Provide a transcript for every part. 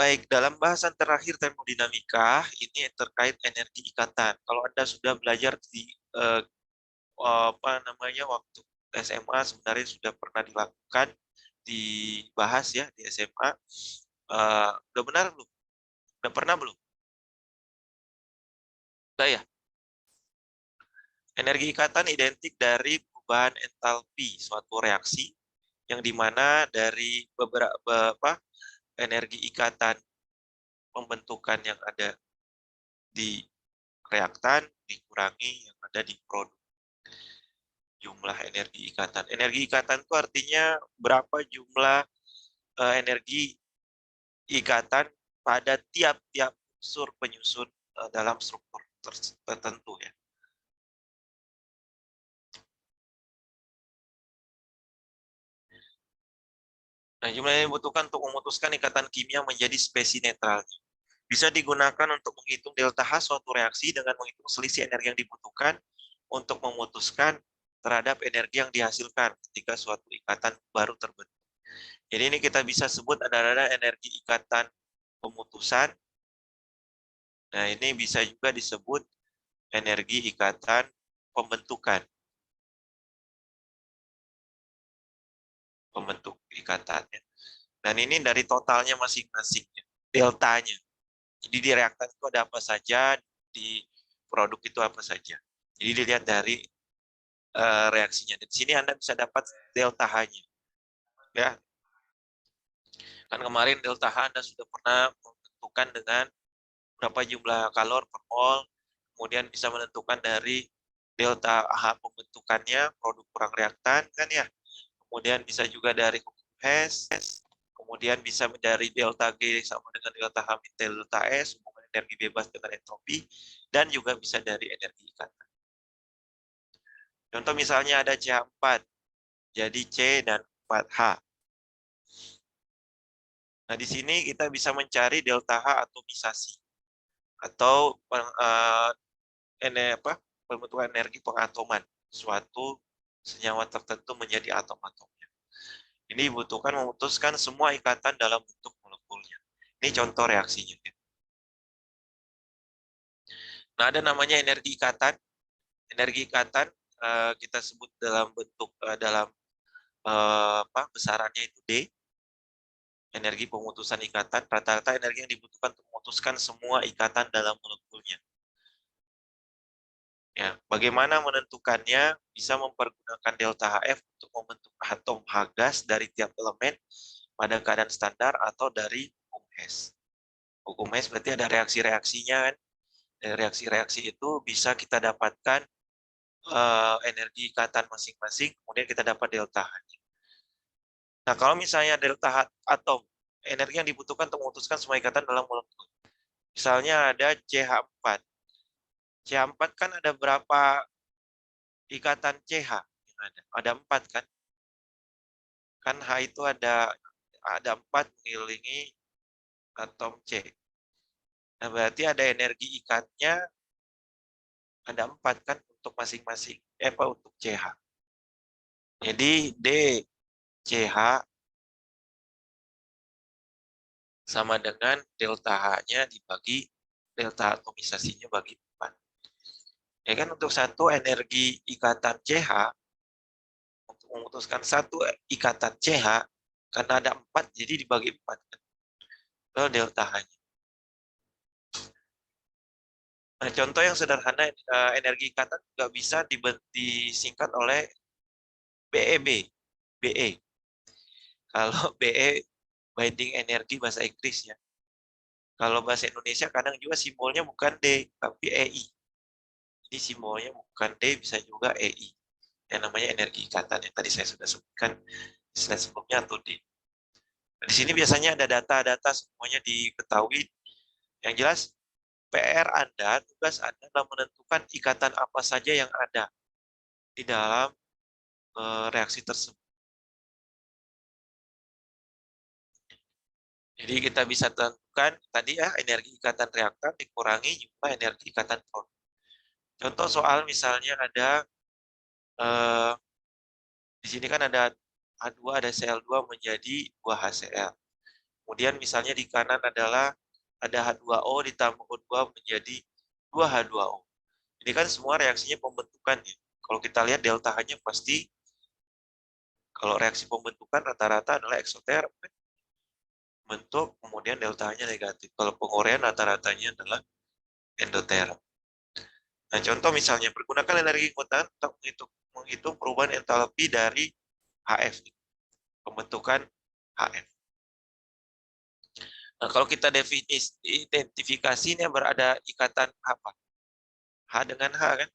Baik, dalam bahasan terakhir termodinamika, ini terkait energi ikatan. Kalau Anda sudah belajar di waktu SMA sebenarnya sudah pernah dilakukan, dibahas ya di SMA. Udah benar belum? Udah pernah belum? Udah ya? Energi ikatan identik dari perubahan entalpi suatu reaksi yang dimana dari beberapa energi ikatan pembentukan yang ada di reaktan dikurangi yang ada di produk. Jumlah energi ikatan. Energi ikatan itu artinya berapa jumlah energi ikatan pada tiap-tiap unsur penyusun dalam struktur tertentu ya. Nah, jumlah yang dibutuhkan untuk memutuskan ikatan kimia menjadi spesi netral. Bisa digunakan untuk menghitung delta H suatu reaksi dengan menghitung selisih energi yang dibutuhkan untuk memutuskan terhadap energi yang dihasilkan ketika suatu ikatan baru terbentuk. Jadi ini kita bisa sebut ada energi ikatan pemutusan. Nah, ini bisa juga disebut energi ikatan pembentukan. Pembentuk ikatannya. Dan ini dari totalnya masing-masing, deltanya. Jadi di reaktan itu ada apa saja, di produk itu apa saja. Jadi dilihat dari reaksinya. Di sini Anda bisa dapat delta H-nya. Ya. Kan kemarin delta H Anda sudah pernah menentukan dengan berapa jumlah kalor per mol, kemudian bisa menentukan dari delta H pembentukannya, produk kurang reaktan, kan ya. Kemudian bisa juga dari hukum Hess, kemudian bisa dari delta G sama dengan delta H min delta S, hubungan energi bebas dengan entropi, dan juga bisa dari energi ikatan. Contoh misalnya ada CH4, jadi C dan 4H. Nah, di sini kita bisa mencari delta H atomisasi atau pembentukan energi pengatoman suatu senyawa tertentu menjadi atom-atomnya. Ini dibutuhkan memutuskan semua ikatan dalam bentuk molekulnya. Ini contoh reaksinya. Nah, ada namanya energi ikatan. Energi ikatan kita sebut dalam bentuk besarannya itu D. Energi pemutusan ikatan, rata-rata energi yang dibutuhkan untuk memutuskan semua ikatan dalam molekulnya. Ya, bagaimana menentukannya? Bisa mempergunakan delta HF untuk membentuk atom H gas dari tiap elemen pada keadaan standar atau dari hukum Hess. Hukum Hess berarti ada reaksi-reaksinya kan. Dari reaksi-reaksi itu bisa kita dapatkan energi ikatan masing-masing, kemudian kita dapat delta H. Nah, kalau misalnya delta H atom, energi yang dibutuhkan untuk memutuskan semua ikatan dalam molekul. Misalnya ada CH4. CH4 kan ada berapa ikatan CH yang ada? Ada 4 kan? Kan H itu ada 4 mengelilingi atom C. Nah, berarti ada energi ikatnya ada 4 kan untuk masing-masing. Untuk CH. Jadi D CH sama dengan delta H-nya dibagi delta atomisasinya bagi 4. Ya kan, untuk satu energi ikatan CH, untuk memutuskan satu ikatan CH, karena ada 4, jadi dibagi 4. Ke delta H-nya. Nah, contoh yang sederhana, energi ikatan juga bisa disingkat oleh BEB. BE. Kalau BE, binding energi bahasa Inggris ya. Kalau bahasa Indonesia kadang juga simbolnya bukan D, tapi EI. Jadi simbolnya bukan D, bisa juga EI. Yang namanya energi ikatan yang tadi saya sudah sebutkan di slide sebelumnya atau D. Nah, di sini biasanya ada data-data semuanya diketahui. Yang jelas PR Anda, tugas Anda adalah menentukan ikatan apa saja yang ada di dalam reaksi tersebut. Jadi kita bisa tentukan tadi ya, energi ikatan reaktan dikurangi jumlah energi ikatan produk. Contoh soal misalnya ada di sini kan ada H2 ada Cl2 menjadi 2 HCl. Kemudian misalnya di kanan adalah ada H2O ditambah O2 menjadi 2H2O. Ini kan semua reaksinya pembentukan ya. Kalau kita lihat delta H-nya pasti, kalau reaksi pembentukan rata-rata adalah eksoterm, kan? Bentuk, kemudian delta H-nya negatif. Kalau penguraian rata-ratanya adalah endoterm. Nah, contoh misalnya, pergunakan energi kekuatan untuk menghitung perubahan entalpi dari HF, pembentukan HF. Nah, kalau kita identifikasi ini berada ikatan apa? H dengan H kan?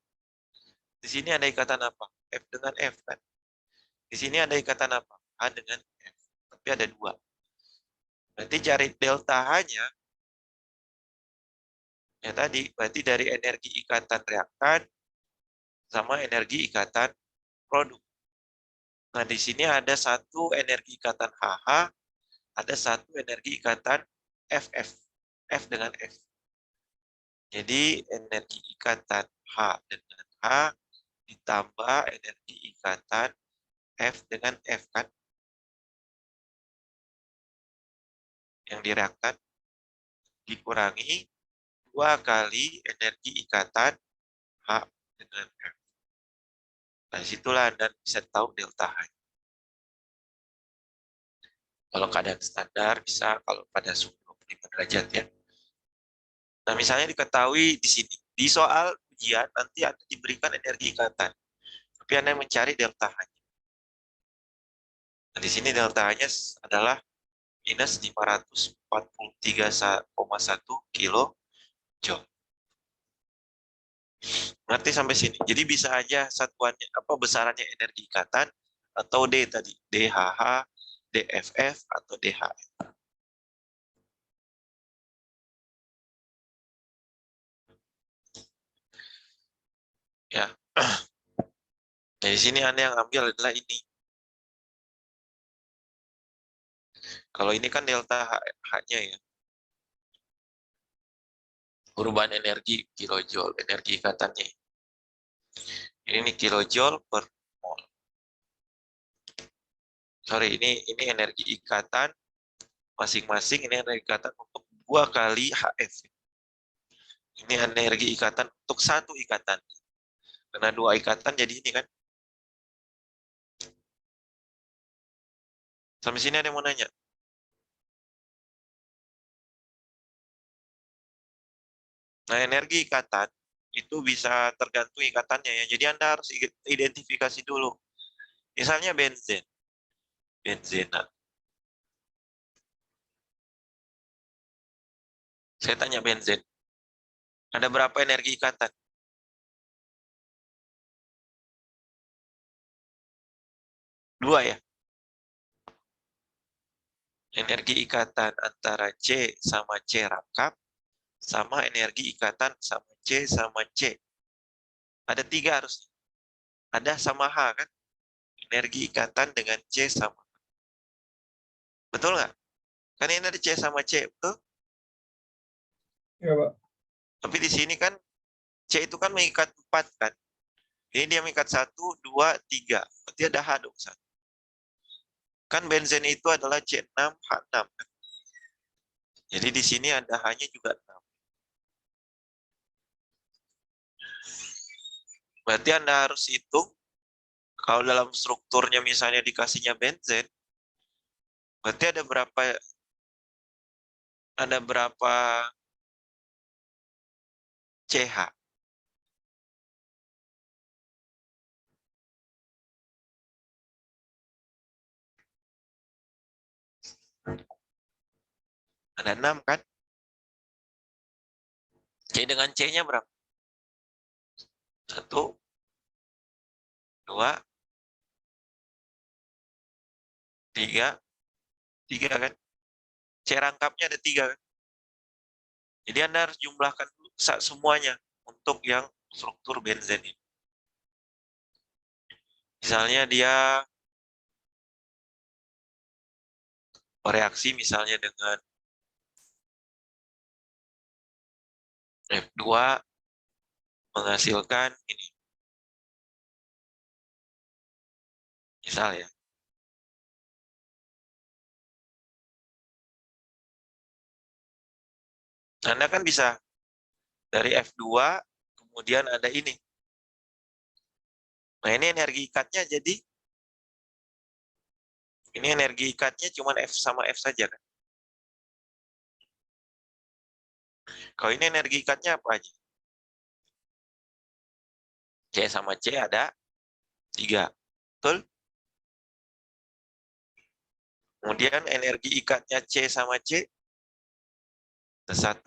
Di sini ada ikatan apa? F dengan F kan? Di sini ada ikatan apa? H dengan F. Tapi ada dua. Nanti cari delta H-nya, ya tadi, berarti dari energi ikatan reaktan sama energi ikatan produk. Nah, di sini ada satu energi ikatan HH, ada satu energi ikatan FF. F dengan F. Jadi energi ikatan H dengan H ditambah energi ikatan F dengan F kan, yang direaktan, dikurangi 2 kali energi ikatan H dengan F. Nah, disitulah Anda bisa tahu delta H. Kalau keadaan standar bisa, kalau pada suhu 25 derajat ya. Nah, misalnya diketahui di sini, di soal ujian nanti Anda diberikan energi ikatan, tapi Anda mencari delta H. Nah, di sini delta H-nya adalah minus 543,1 kilo joule. Ngerti sampai sini? Jadi bisa aja satuannya apa, besarannya energi ikatan atau D tadi, DHH, DFF atau DHF. Ya. Nah, di sini Anda yang ambil adalah ini. Kalau ini kan delta H-nya ya. Perubahan energi kilojoule, energi ikatannya. Ini nih kilojoule per mol. Sorry, ini energi ikatan masing-masing, ini energi ikatan untuk 2 kali HF. Ini energi ikatan untuk satu ikatan. Karena 2 ikatan jadi ini kan. Sampai sini ada yang mau nanya? Nah, energi ikatan itu bisa tergantung ikatannya ya. Jadi Anda harus identifikasi dulu. Misalnya benzen. Benzena. Saya tanya benzen. Ada berapa energi ikatan? 2 ya. Energi ikatan antara C sama C rangkap sama energi ikatan sama C sama C. Ada 3 harusnya. Ada sama H kan? Energi ikatan dengan C sama H. Betul nggak? Kan ini ada C sama C, betul? Ya, Pak. Tapi di sini kan C itu kan mengikat 4 kan? Ini dia mengikat 1, 2, 3. Berarti ada H dong. Kan benzen itu adalah C6H6. Kan? Jadi di sini ada H-nya juga 6. Berarti Anda harus hitung, kalau dalam strukturnya misalnya dikasihnya benzen, berarti ada berapa CH? Ada 6 kan? C dengan C-nya berapa? 1, 2, 3, 3 kan? C rangkapnya ada 3 kan? Jadi Anda harus jumlahkan semuanya untuk yang struktur benzen ini. Misalnya dia bereaksi misalnya dengan F2 menghasilkan ini. Misal ya. Anda kan bisa dari F2, kemudian ada ini. Nah, ini energi ikatnya jadi, ini energi ikatnya cuma F sama F saja kan. Kalau ini energi ikatnya apa aja? C sama C ada 3. Betul? Kemudian energi ikatnya C sama C ada 1,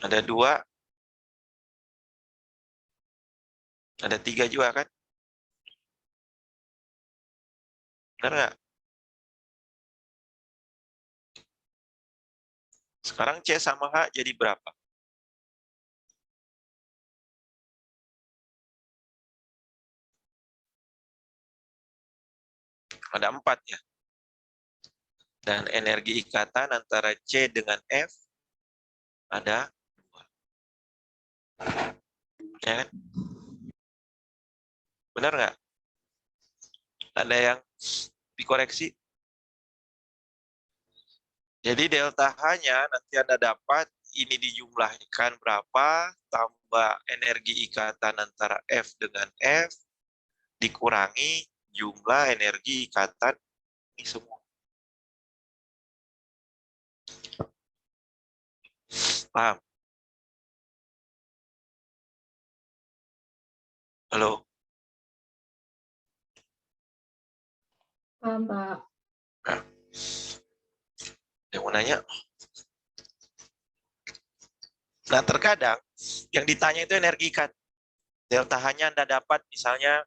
ada 2, ada 3 juga kan? Benar nggak? Sekarang C sama H jadi berapa? Ada 4 ya. Dan energi ikatan antara C dengan F ada 2. Ya kan? Benar nggak? Ada yang dikoreksi? Jadi delta H-nya nanti Anda dapat ini dijumlahkan berapa, tambah energi ikatan antara F dengan F, dikurangi jumlah energi ikatan ini semua. Paham? Halo? Paham, Pak. Nah, yang mau nanya? Nah, terkadang yang ditanya itu energi ikat. Delta H-nya Anda dapat misalnya,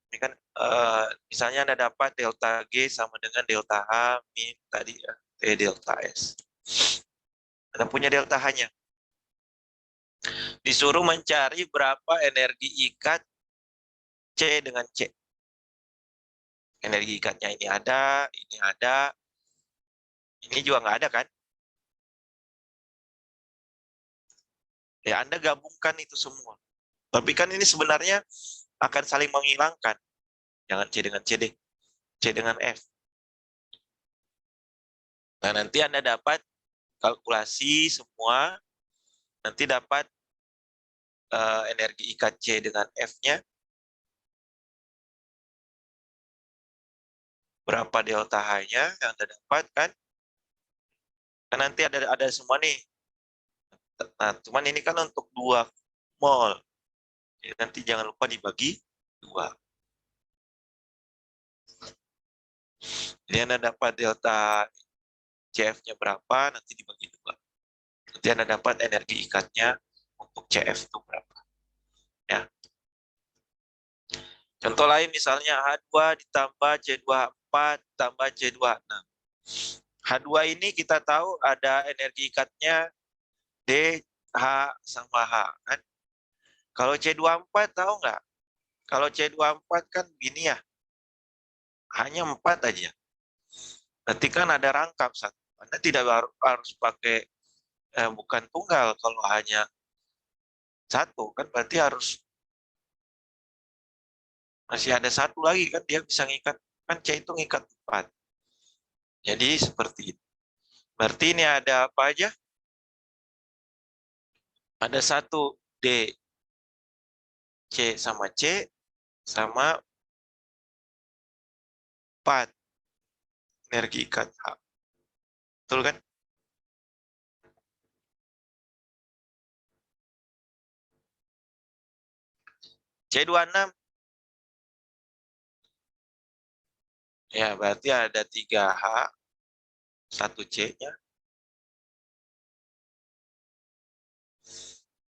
ini kan, misalnya Anda dapat delta G sama dengan delta H min tadi ya, T delta S. Anda punya delta H-nya. Disuruh mencari berapa energi ikat C dengan C. Energi ikatnya ini ada, ini juga nggak ada kan? Ya, Anda gabungkan itu semua. Tapi kan ini sebenarnya akan saling menghilangkan. Jangan C dengan C deh. C dengan F. Nah, nanti Anda dapat kalkulasi semua, nanti dapat energi ikat C dengan F-nya, berapa delta H-nya yang Anda dapat kan? Nah, nanti ada semua nih. Nah, cuman ini kan untuk 2 mol. Jadi nanti jangan lupa dibagi 2. Jadi Anda dapat delta CF-nya berapa, nanti dibagi 2. Nanti Anda dapat energi ikatnya untuk CF itu berapa. Ya. Contoh lain misalnya H2 ditambah C24 tambah C26. H2 ini kita tahu ada energi ikatnya D, H, sama H. Kan? Kalau C24 tahu nggak? Kalau C24 kan gini ya, hanya 4 aja. Berarti kan ada rangkap satu. Anda tidak harus pakai, bukan tunggal kalau hanya 1, kan berarti harus masih ada 1 lagi kan dia bisa ngikat, kan C itu ngikat 4. Jadi seperti itu. Berarti ini ada apa aja? Ada 1 D, C sama C, sama 4 energi ikat H. Betul kan? C26. Ya, berarti ada 3H, 1 C-nya.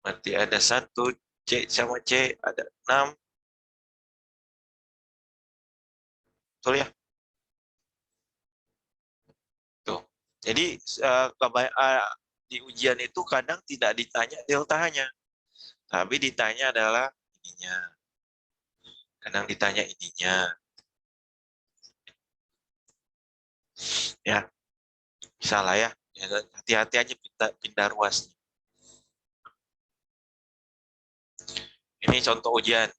Berarti ada 1 C sama C, ada 6. Betul ya? Tuh. Jadi di ujian itu kadang tidak ditanya delta-nya, tapi ditanya adalah ininya. Kadang ditanya ininya. Ya, salah ya. Hati-hati aja pindah ruasnya. Ini contoh ujian,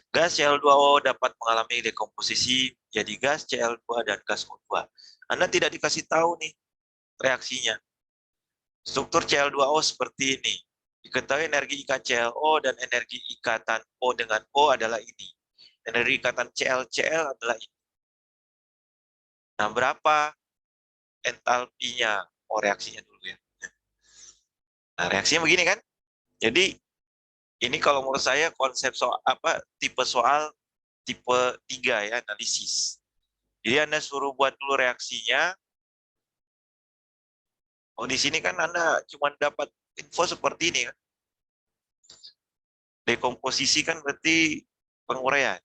Gas Cl2O dapat mengalami dekomposisi jadi gas Cl2 dan gas O2. Anda tidak dikasih tahu nih reaksinya. Struktur Cl2O seperti ini. Diketahui energi ikat ClO dan energi ikatan O dengan O adalah ini. Energi ikatan ClCl adalah ini. Nah, berapa entalpinya? Oh, reaksinya dulu ya. Nah, reaksinya begini kan? Jadi, ini kalau menurut saya konsep soal tipe soal tipe 3 ya, analisis. Jadi Anda suruh buat dulu reaksinya. Oh, di sini kan Anda cuma dapat info seperti ini kan. Dekomposisi kan berarti penguraian.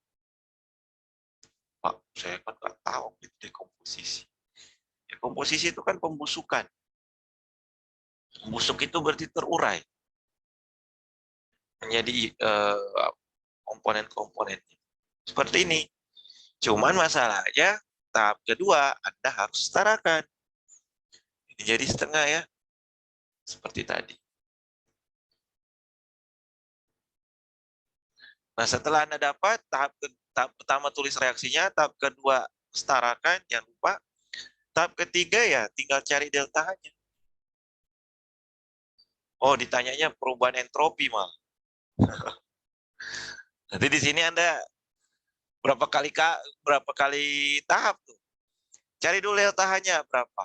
Pak, saya kan nggak tahu itu dekomposisi. Dekomposisi itu kan pembusukan. Pembusuk itu berarti terurai menjadi komponen-komponennya. Seperti ini. Cuman masalahnya tahap kedua Anda harus setarakan. Ini jadi setengah ya. Seperti tadi. Nah, setelah Anda dapat tahap pertama tulis reaksinya, tahap kedua setarakan, jangan lupa. Tahap ketiga ya tinggal cari delta-nya. Oh, ditanyanya perubahan entropi malah. Nanti di sini Anda berapa kali tahap tuh? Cari dulu delta-nya berapa.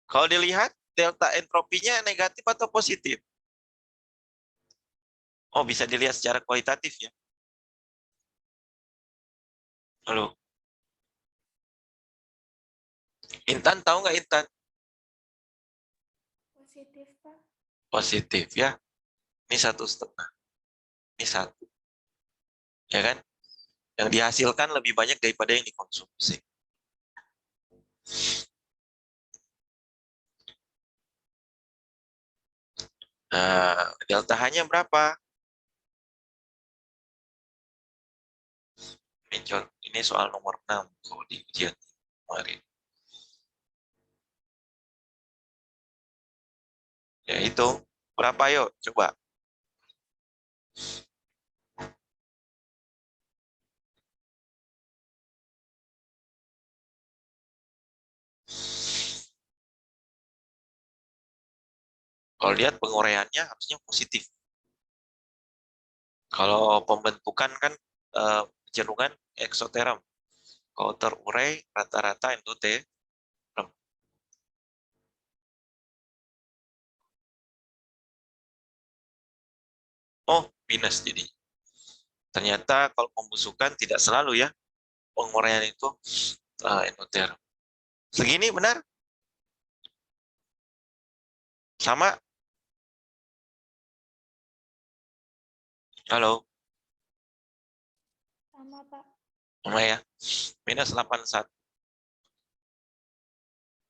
Kalau dilihat delta entropinya negatif atau positif? Oh, bisa dilihat secara kualitatif ya. Halo. Intan tahu nggak Intan? Positif, Pak. Positif ya. Ini 1,5. Ini 1. Ya kan? Yang dihasilkan lebih banyak daripada yang dikonsumsi. Nah, delta H-nya berapa? Ini soal nomor 6 kalau di ujian kemarin. Ya itu. Berapa yuk? Coba. Kalau lihat penguraiannya harusnya positif. Kalau pembentukan kan cenderungan eksoterm. Kalau terurai rata-rata endoterm. Oh, minus jadi. Ternyata kalau pembusukan tidak selalu ya. Penguraian itu endoterm. Segini benar? Sama? Halo? Sama, Pak. Sama ya? Minus 81.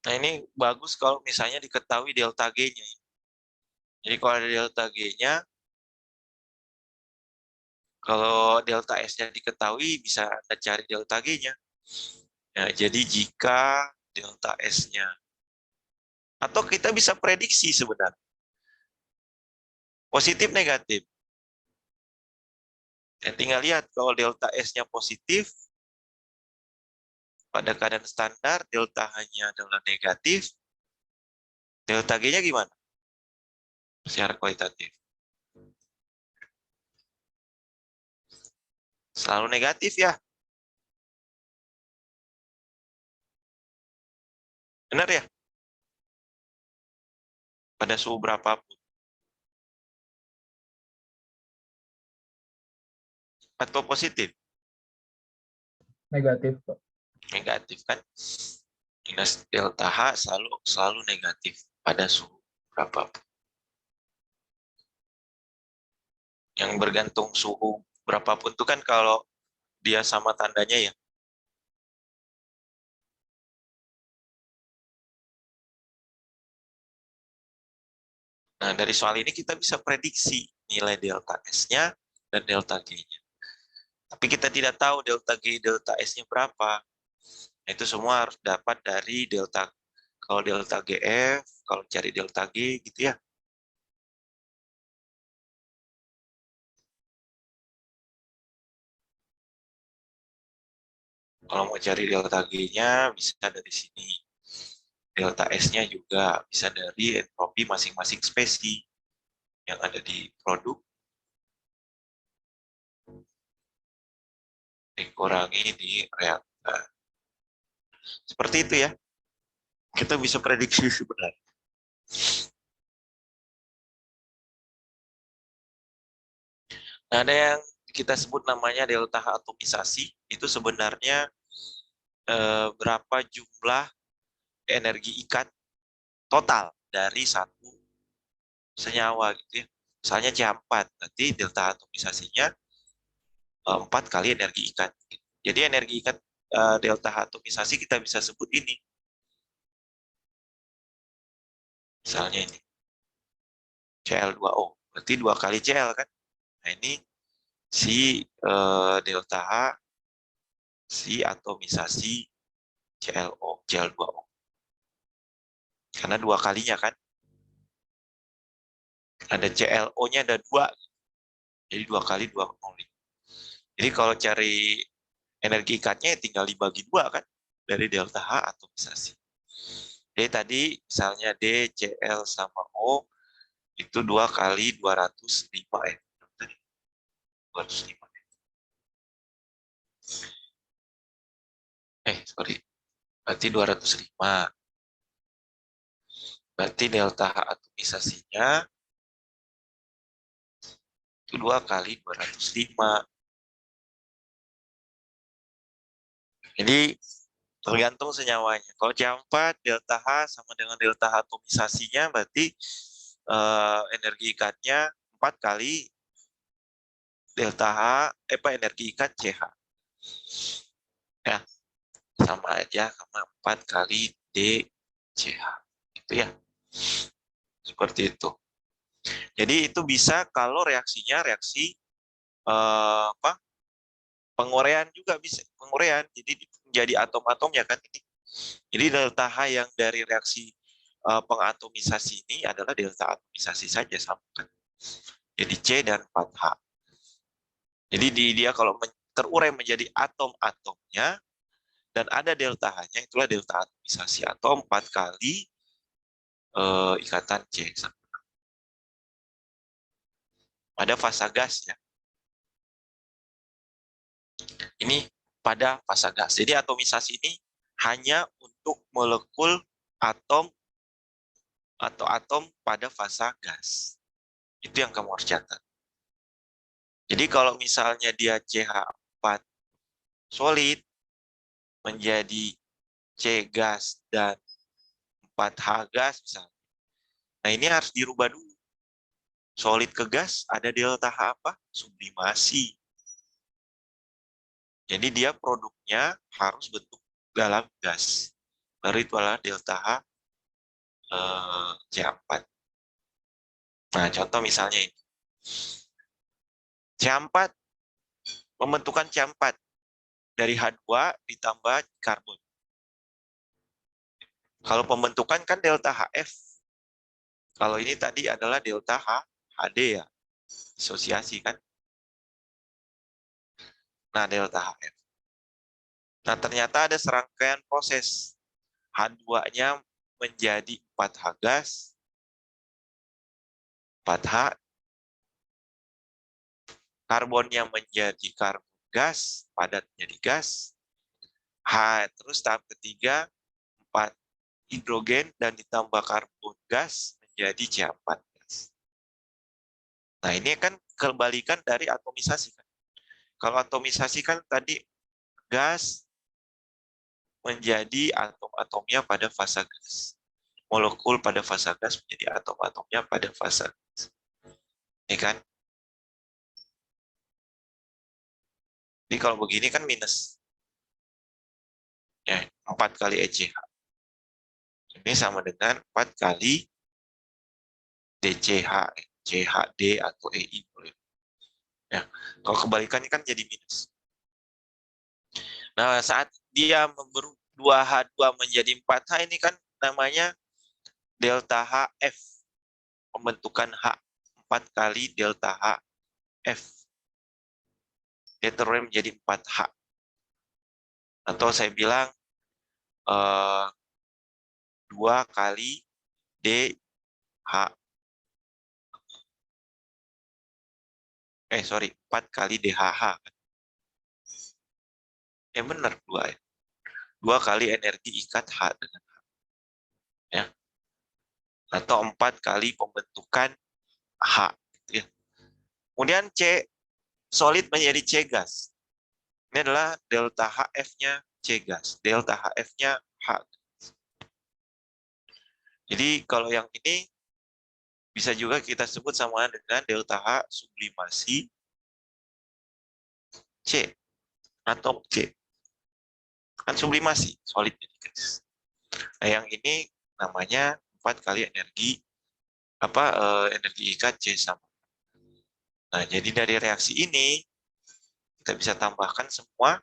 Nah, ini bagus kalau misalnya diketahui delta G-nya. Jadi kalau ada delta G-nya, kalau delta S-nya diketahui, bisa Anda cari delta G-nya. Ya, jadi jika delta S-nya, atau kita bisa prediksi sebenarnya, positif negatif. Dan tinggal lihat kalau delta S-nya positif, pada keadaan standar, delta H-nya adalah negatif, delta G-nya gimana? Secara kualitatif. Selalu negatif ya. Benar ya? Pada suhu berapapun. Atau positif? Negatif, Pak. Negatif kan? Minus delta H selalu negatif pada suhu berapapun. Yang bergantung suhu berapapun itu kan kalau dia sama tandanya ya. Nah, dari soal ini kita bisa prediksi nilai delta S-nya dan delta G-nya. Tapi kita tidak tahu delta G, delta S-nya berapa. Nah, itu semua harus dapat dari delta. Kalau delta GF, kalau cari delta G gitu ya. Kalau mau cari delta G-nya bisa dari sini. Delta S-nya juga bisa dari entropi masing-masing spesies yang ada di produk dikurangi di reaktan. Seperti itu ya. Kita bisa prediksi sebenarnya. Nah, ada yang kita sebut namanya delta H atomisasi. Itu sebenarnya berapa jumlah energi ikat total dari satu senyawa gitu ya. Misalnya C4, nanti delta atomisasinya 4 kali energi ikat. Jadi energi ikat delta atomisasi kita bisa sebut ini. Misalnya ini Cl2O, berarti 2 kali Cl kan. Nah ini si delta H, si atomisasi Cl2O. Karena 2 kalinya kan. Ada ClO-nya ada 2. Jadi 2 kali 2 kali. Jadi kalau cari energi ikatnya tinggal dibagi 2 kan dari delta H atomisasi. Jadi tadi misalnya D, Cl sama O itu 2 kali 205 ya. 205. Sorry. Berarti 205. Berarti delta H atomisasinya itu 2 kali 205. Jadi tergantung senyawanya. Kalau C4 delta H sama dengan delta H atomisasinya berarti energi ikatnya 4 kali delta H, energi ikat CH. Ya, sama aja sama 4 kali DCH. Gitu ya. Seperti itu. Jadi itu bisa kalau reaksinya reaksi penguraian juga bisa. Penguraian. Jadi menjadi atom-atom ya kan ini. Jadi delta H yang dari reaksi pengatomisasi ini adalah delta atomisasi saja sama kan. Jadi C dan 4H. Jadi dia kalau terurai menjadi atom-atomnya dan ada delta H-nya, itulah delta atomisasi atau 4 kali ikatan C. Pada fasa gas ya. Ini pada fasa gas. Jadi atomisasi ini hanya untuk molekul atom atau atom pada fasa gas. Itu yang kamu harus catat. Jadi kalau misalnya dia CH4 solid menjadi C gas dan 4H gas misalnya. Nah ini harus dirubah dulu. Solid ke gas ada delta H apa? Sublimasi. Jadi dia produknya harus bentuk dalam gas. Baru itu adalah delta H C4. Nah contoh misalnya ini. C4, pembentukan C4 dari H2 ditambah karbon. Kalau pembentukan kan delta HF. Kalau ini tadi adalah delta HD ya. Disosiasi kan. Nah, delta HF. Nah, ternyata ada serangkaian proses. H2-nya menjadi 4H gas. 4H. Karbonnya menjadi karbon gas. Padat menjadi gas. Terus tahap ketiga, 4 hidrogen dan ditambah karbon gas menjadi C4 gas. Nah, ini kan kebalikan dari atomisasi kan. Kalau atomisasi kan tadi gas menjadi atom-atomnya pada fasa gas. Molekul pada fasa gas menjadi atom-atomnya pada fasa gas. Ini kan? Jadi kalau begini kan minus. Ya, 4 kali ECH. Ini sama dengan 4 kali DCH, CHD atau EI. Ya, kalau kebalikannya kan jadi minus. Nah, saat dia berubah 2H2 menjadi 4H ini kan namanya delta HF. Pembentukan H 4 kali delta HF. Dia terurai menjadi 4H. Atau saya bilang 2 kali DH. 4 kali DHH. Benar 2 ya. 2 kali energi ikat H dengan H. Ya. Atau 4 kali pembentukan H. Gitu ya. Kemudian C, solid menjadi C gas. Ini adalah delta HF-nya C gas. Delta HF-nya H. Jadi kalau yang ini bisa juga kita sebut sama dengan delta H sublimasi C atau C. Kan sublimasi, solid jadi gas. Nah, yang ini namanya 4 kali energi energi ikat C sama. Nah, jadi dari reaksi ini kita bisa tambahkan semua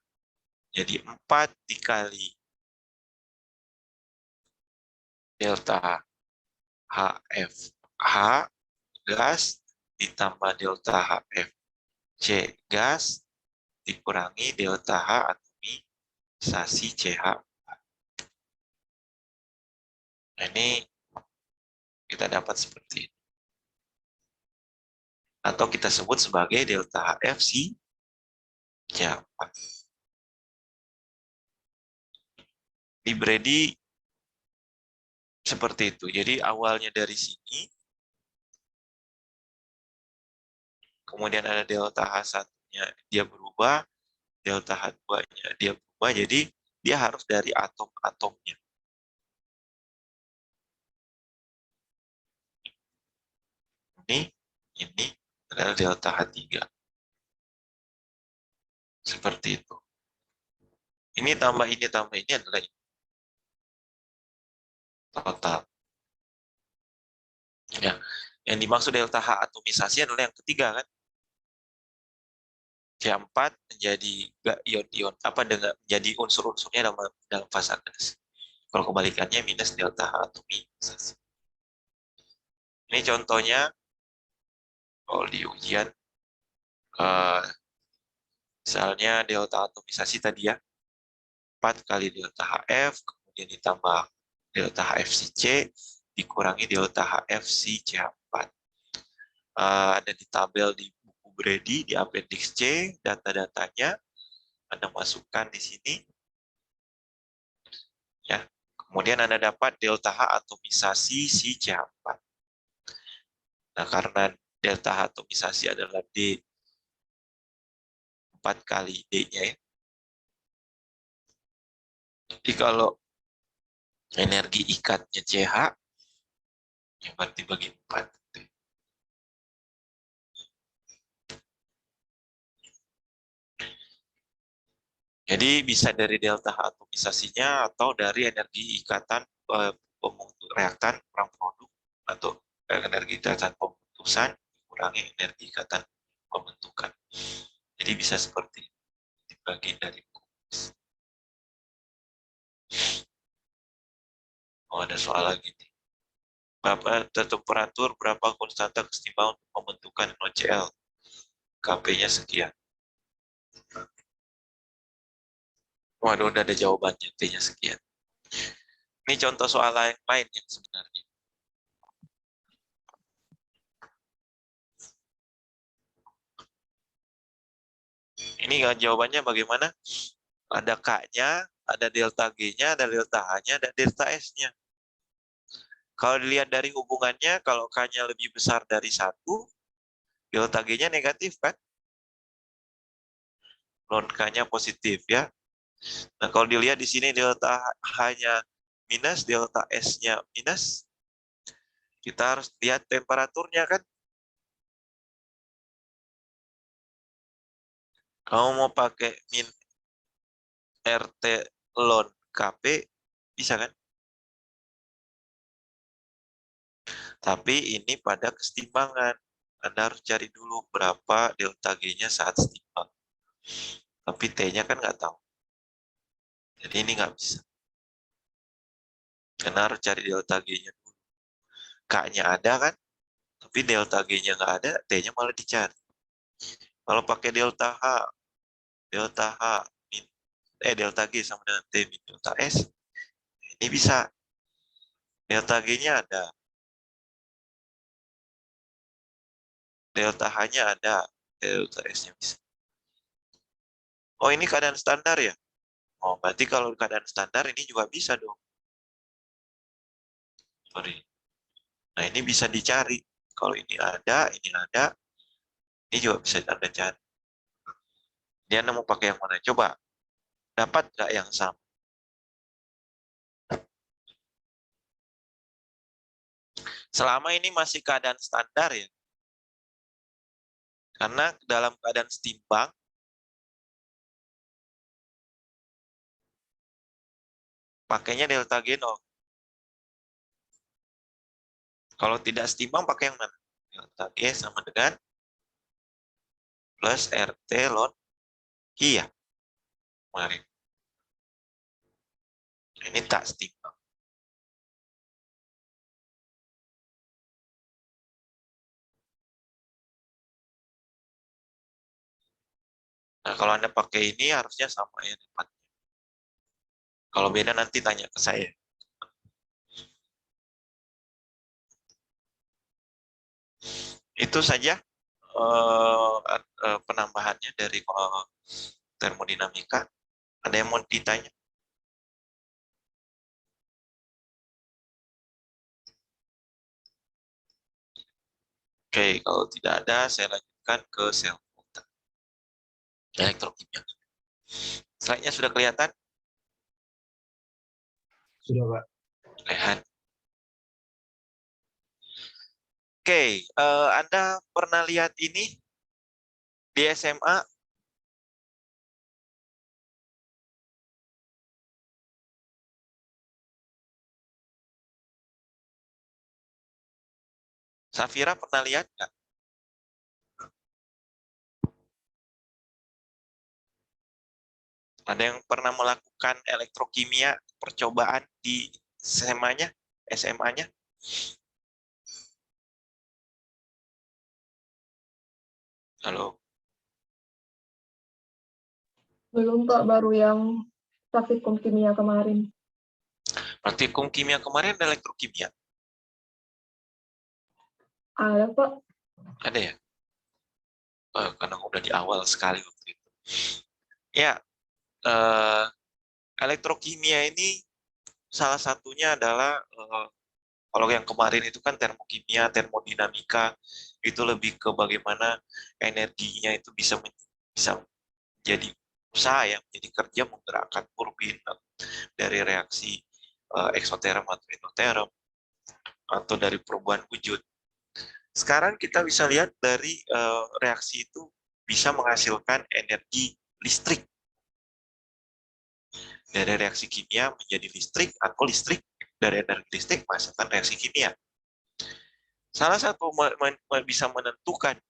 jadi 4 dikali delta HFH gas ditambah delta HF C gas dikurangi delta H atomisasi CH. Nah, ini kita dapat seperti ini. Atau kita sebut sebagai delta HF si CH4. Di Brady seperti itu. Jadi awalnya dari sini, kemudian ada delta H1-nya dia berubah, delta H2-nya dia berubah, jadi dia harus dari atom-atomnya. Ini adalah delta H3. Seperti itu. Ini tambah ini adalah ini. Total. Ya, yang dimaksud delta H atomisasi adalah yang ketiga kan. C4 menjadi ion-ion dengan menjadi unsur-unsurnya dalam fasa gas. Kalau kebalikannya minus delta H atomisasi. Ini contohnya kalau di ujian misalnya delta atomisasi tadi ya 4 kali delta HF kemudian ditambah delta HFCC dikurangi delta HFCCH4. Ada di tabel di buku Brady di appendix C data-datanya Anda masukkan di sini ya. Kemudian Anda dapat delta H atomisasi si CH4. Nah, karena delta H atomisasi adalah D 4 kali D-nya ya. Jadi kalau energi ikatnya CH, ya berarti bagi 4. Jadi bisa dari delta H atomisasinya atau dari energi ikatan reaktan kurang produk atau energi ikatan pembentusan dikurangi energi ikatan pembentukan. Jadi bisa seperti dibagi dari ada soal lagi nih. Berapa temperatur, berapa konstanta kesetimbangan untuk pembentukan NaCl? Kp-nya sekian. Waduh, udah ada jawabannya, T-nya sekian. Ini contoh soal lain yang sebenarnya. Ini jawabannya bagaimana? Ada K-nya, ada delta G-nya, ada delta H-nya, ada delta S-nya. Kalau dilihat dari hubungannya, kalau K-nya lebih besar dari 1, delta G-nya negatif kan? Non K-nya positif ya. Nah, kalau dilihat di sini delta H-nya minus, delta S-nya minus, kita harus lihat temperaturnya kan? Kamu mau pakai min RT ln Kp, bisa kan? Tapi ini pada kesetimbangan. Anda harus cari dulu berapa delta G-nya saat setimbang. Tapi T-nya kan nggak tahu. Jadi ini nggak bisa. Karena harus cari delta G-nya dulu. K-nya ada kan? Tapi delta G-nya nggak ada, T-nya malah dicari. Kalau pakai delta H delta G sama dengan T min delta S. Ini bisa. Delta G-nya ada. Delta H-nya ada. Delta S-nya bisa. Oh, ini keadaan standar ya? Oh, berarti kalau keadaan standar ini juga bisa dong. Sorry. Nah, ini bisa dicari. Kalau ini ada, ini juga bisa Anda cari. Dia mau pakai yang mana? Coba. Dapat nggak yang sama? Selama ini masih keadaan standar ya. Karena dalam keadaan setimbang, pakainya delta G0. Kalau tidak setimbang, pakai yang mana? Delta G sama dengan plus RT ln I ya. Kemarin. Ini tak setimbang. Nah, kalau Anda pakai ini harusnya sama ya dapatnya. Kalau beda nanti tanya ke saya. Itu saja penambahannya dari termodinamika. Ada yang mau ditanya? Oke, kalau tidak ada, saya lanjutkan ke sel volta. Elektrokimia. Slide-nya sudah kelihatan? Sudah, Pak. Lihat. Oke, Anda pernah lihat ini di SMA? Safira pernah lihat nggak? Ada yang pernah melakukan elektrokimia percobaan di SMA-nya? SMA-nya? Halo? Belum, Pak. Baru yang praktikum kimia kemarin. Praktikum kimia kemarin ada elektrokimia? Ada, Pak. Ada ya? Karena udah di awal sekali waktu itu. Ya, elektrokimia ini salah satunya adalah kalau yang kemarin itu kan termokimia, termodinamika, itu lebih ke bagaimana energinya itu bisa menjadi usaha ya, menjadi kerja menggerakkan turbin dari reaksi eksoterm atau endoterm atau dari perubahan wujud. Sekarang kita bisa lihat dari reaksi itu bisa menghasilkan energi listrik. Dari reaksi kimia menjadi listrik atau listrik dari energi listrik menghasilkan reaksi kimia. Salah satu bisa menentukan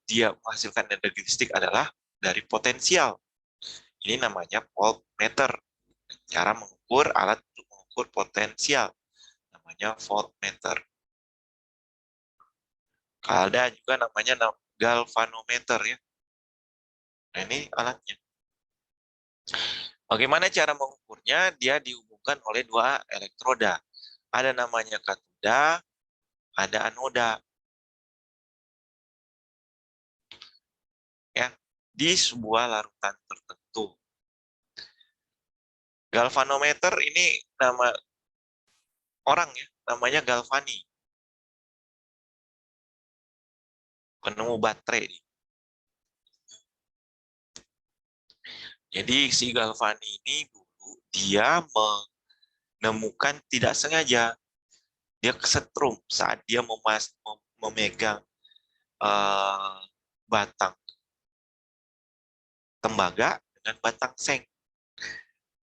dia menghasilkan energi listrik adalah dari potensial. Ini namanya voltmeter. Cara mengukur alat untuk mengukur potensial namanya voltmeter. Ada juga namanya galvanometer ya. Nah, ini alatnya. Bagaimana cara mengukurnya? Dia dihubungkan oleh dua elektroda. Ada namanya katoda, ada anoda. Ya, di sebuah larutan tertentu. Galvanometer ini nama orang ya, namanya Galvani. Penemu baterai. Jadi si Galvani ini dulu dia menemukan tidak sengaja dia kesetrum saat dia memegang batang tembaga dengan batang seng.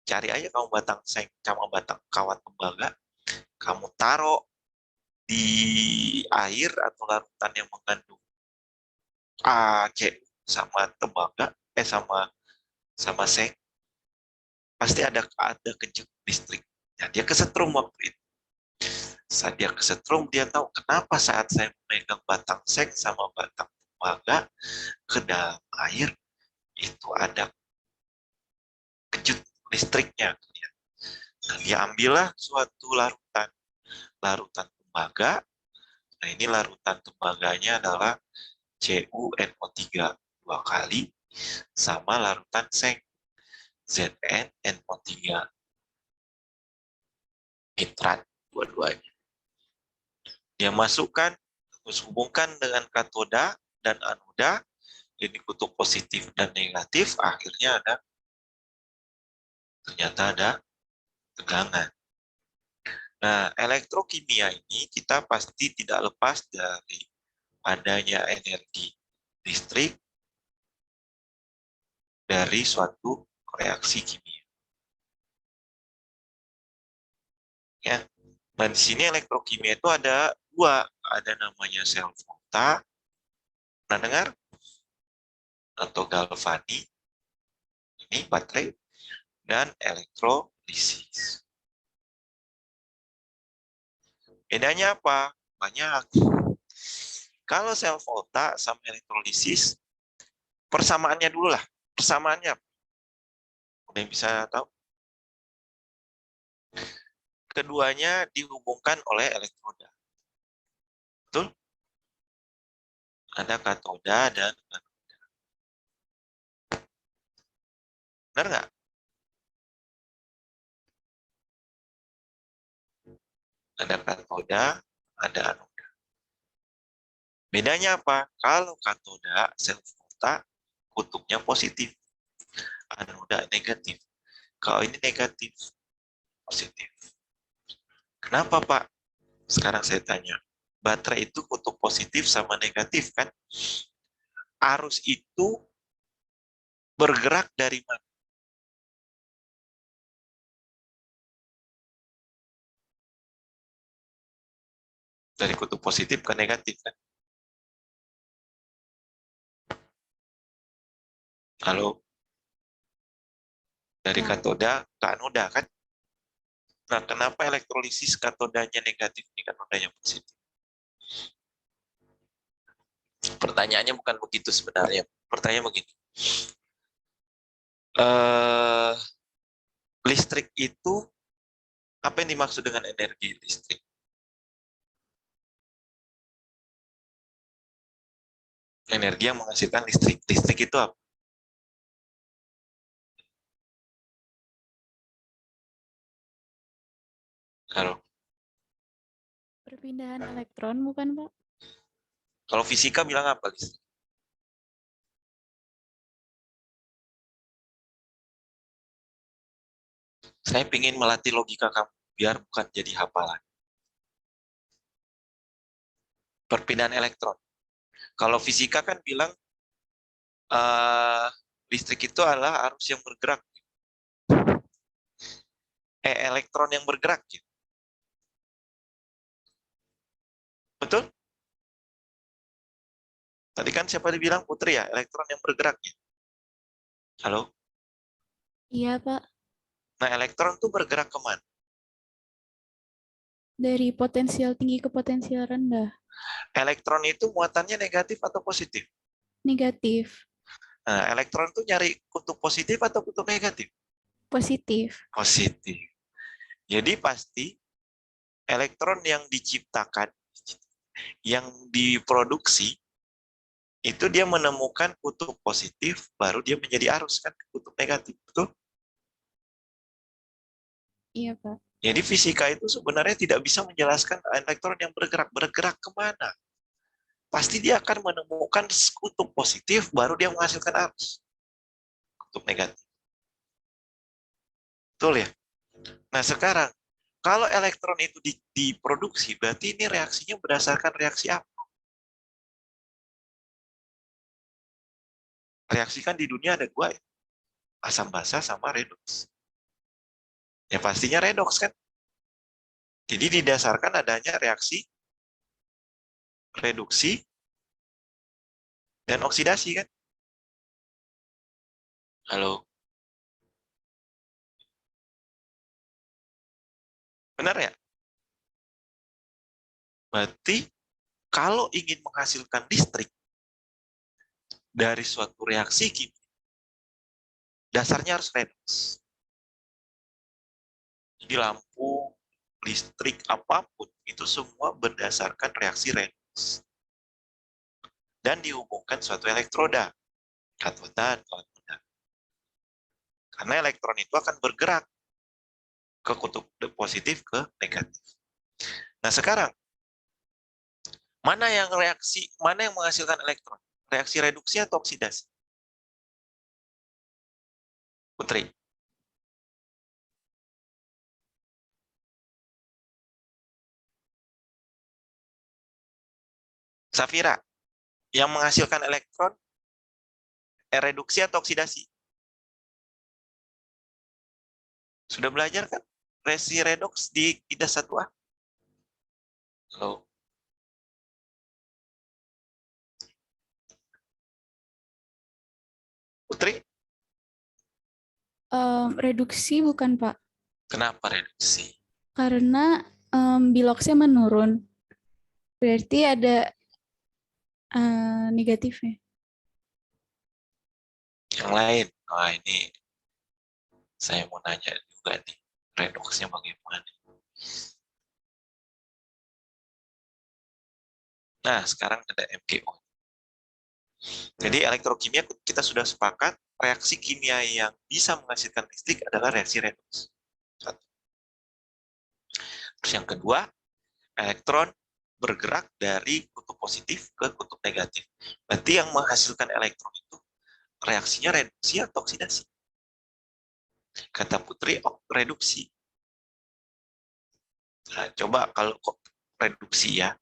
Cari aja kamu batang seng sama batang kawat tembaga, kamu taruh di air atau larutan yang mengandung AC sama tembaga, sama seng, pasti ada kejut listrik. Nah, dia kesetrum waktu itu. Saat dia kesetrum, dia tahu kenapa saat saya memegang batang seng sama batang tembaga ke dalam air, itu ada listriknya. Nah, dia ambillah suatu larutan tembaga. Nah, ini larutan tembaganya adalah CuNO3 dua kali sama larutan seng ZnNO3 nitrat dua-duanya. Dia masukkan, terus hubungkan dengan katoda dan anoda, ini kutub positif dan negatif, akhirnya ternyata ada tegangan. Nah, elektrokimia ini kita pasti tidak lepas dari adanya energi listrik dari suatu reaksi kimia. Ya. Nah, di sini elektrokimia itu ada dua, ada namanya sel volta, pernah dengar? Atau galvani, ini baterai, dan elektrolisis. Bedanya apa? Banyak. Kalau sel volta sama elektrolisis, persamaannya dulu lah. Persamaannya apa? Udah yang bisa tahu? Keduanya dihubungkan oleh elektroda. Betul? Ada katoda dan anoda. Benar nggak? Ada katoda, ada anoda. Bedanya apa? Kalau katoda, sel volta, kutubnya positif. Anoda negatif. Kalau ini negatif, positif. Kenapa, Pak? Sekarang saya tanya. Baterai itu kutub positif sama negatif, kan? Arus itu bergerak dari mana? Dari kutub positif ke negatif, kan? Kalau dari katoda ke anoda, kan? Nah, kenapa elektrolisis katodanya negatif, ini kanodanya positif? Pertanyaannya bukan begitu sebenarnya. Pertanyaannya begini. Listrik itu, apa yang dimaksud dengan energi listrik? Energi yang menghasilkan listrik. Listrik itu apa? Kalau Perpindahan elektron bukan, Pak? kalau fisika bilang apa listrik? Saya ingin melatih logika kamu biar bukan jadi hafalan. Perpindahan elektron. Kalau fisika kan bilang listrik itu adalah arus yang bergerak. Elektron yang bergerak. Gitu. Betul? Tadi kan siapa dibilang Putri ya, elektron yang bergerak. Gitu. Halo? Iya, Pak. Nah, elektron itu bergerak kemana? Dari potensial tinggi ke potensial rendah. Elektron itu muatannya negatif atau positif? Negatif. Nah, elektron itu nyari kutub positif atau kutub negatif? Positif. Positif. Jadi pasti elektron yang diciptakan, yang diproduksi, itu dia menemukan kutub positif, baru dia menjadi arus kan kutub negatif, betul? Iya, Pak. Jadi fisika itu sebenarnya tidak bisa menjelaskan elektron yang bergerak kemana. Pasti dia akan menemukan kutub positif, baru dia menghasilkan arus. Kutub negatif. Betul ya? Nah sekarang, kalau elektron itu diproduksi, berarti ini reaksinya berdasarkan reaksi apa? Reaksi kan di dunia ada dua, ya? Asam basa sama redoks. Ya pastinya redoks kan? Jadi didasarkan adanya reaksi reduksi dan oksidasi kan? Halo, benar ya? Berarti kalau ingin menghasilkan listrik dari suatu reaksi kimia, dasarnya harus redoks. Jadi lampu, listrik, apapun, itu semua berdasarkan reaksi redoks. Dan dihubungkan suatu elektroda, katoda atau anoda. Karena elektron itu akan bergerak ke kutub positif ke negatif. Nah sekarang, mana yang menghasilkan elektron? Reaksi reduksi atau oksidasi? Putri. Safira, yang menghasilkan elektron, reduksi atau oksidasi? Sudah belajar kan? Reaksi redoks di IDAS 1A? Halo. Putri, Reduksi bukan, Pak. kenapa reduksi? Karena biloxnya menurun. Berarti ada negatifnya. Yang lain? Wah, ini saya mau nanya juga nih, redoksnya bagaimana? Nah, sekarang ada MgO. Jadi elektrokimia kita sudah sepakat, reaksi kimia yang bisa menghasilkan listrik adalah reaksi redoks. Satu. Terus yang kedua, elektron bergerak dari kutub positif ke kutub negatif. Berarti yang menghasilkan elektron itu reaksinya reduksi atau oksidasi? Kata Putri, reduksi. Nah, coba kalau reduksi ya,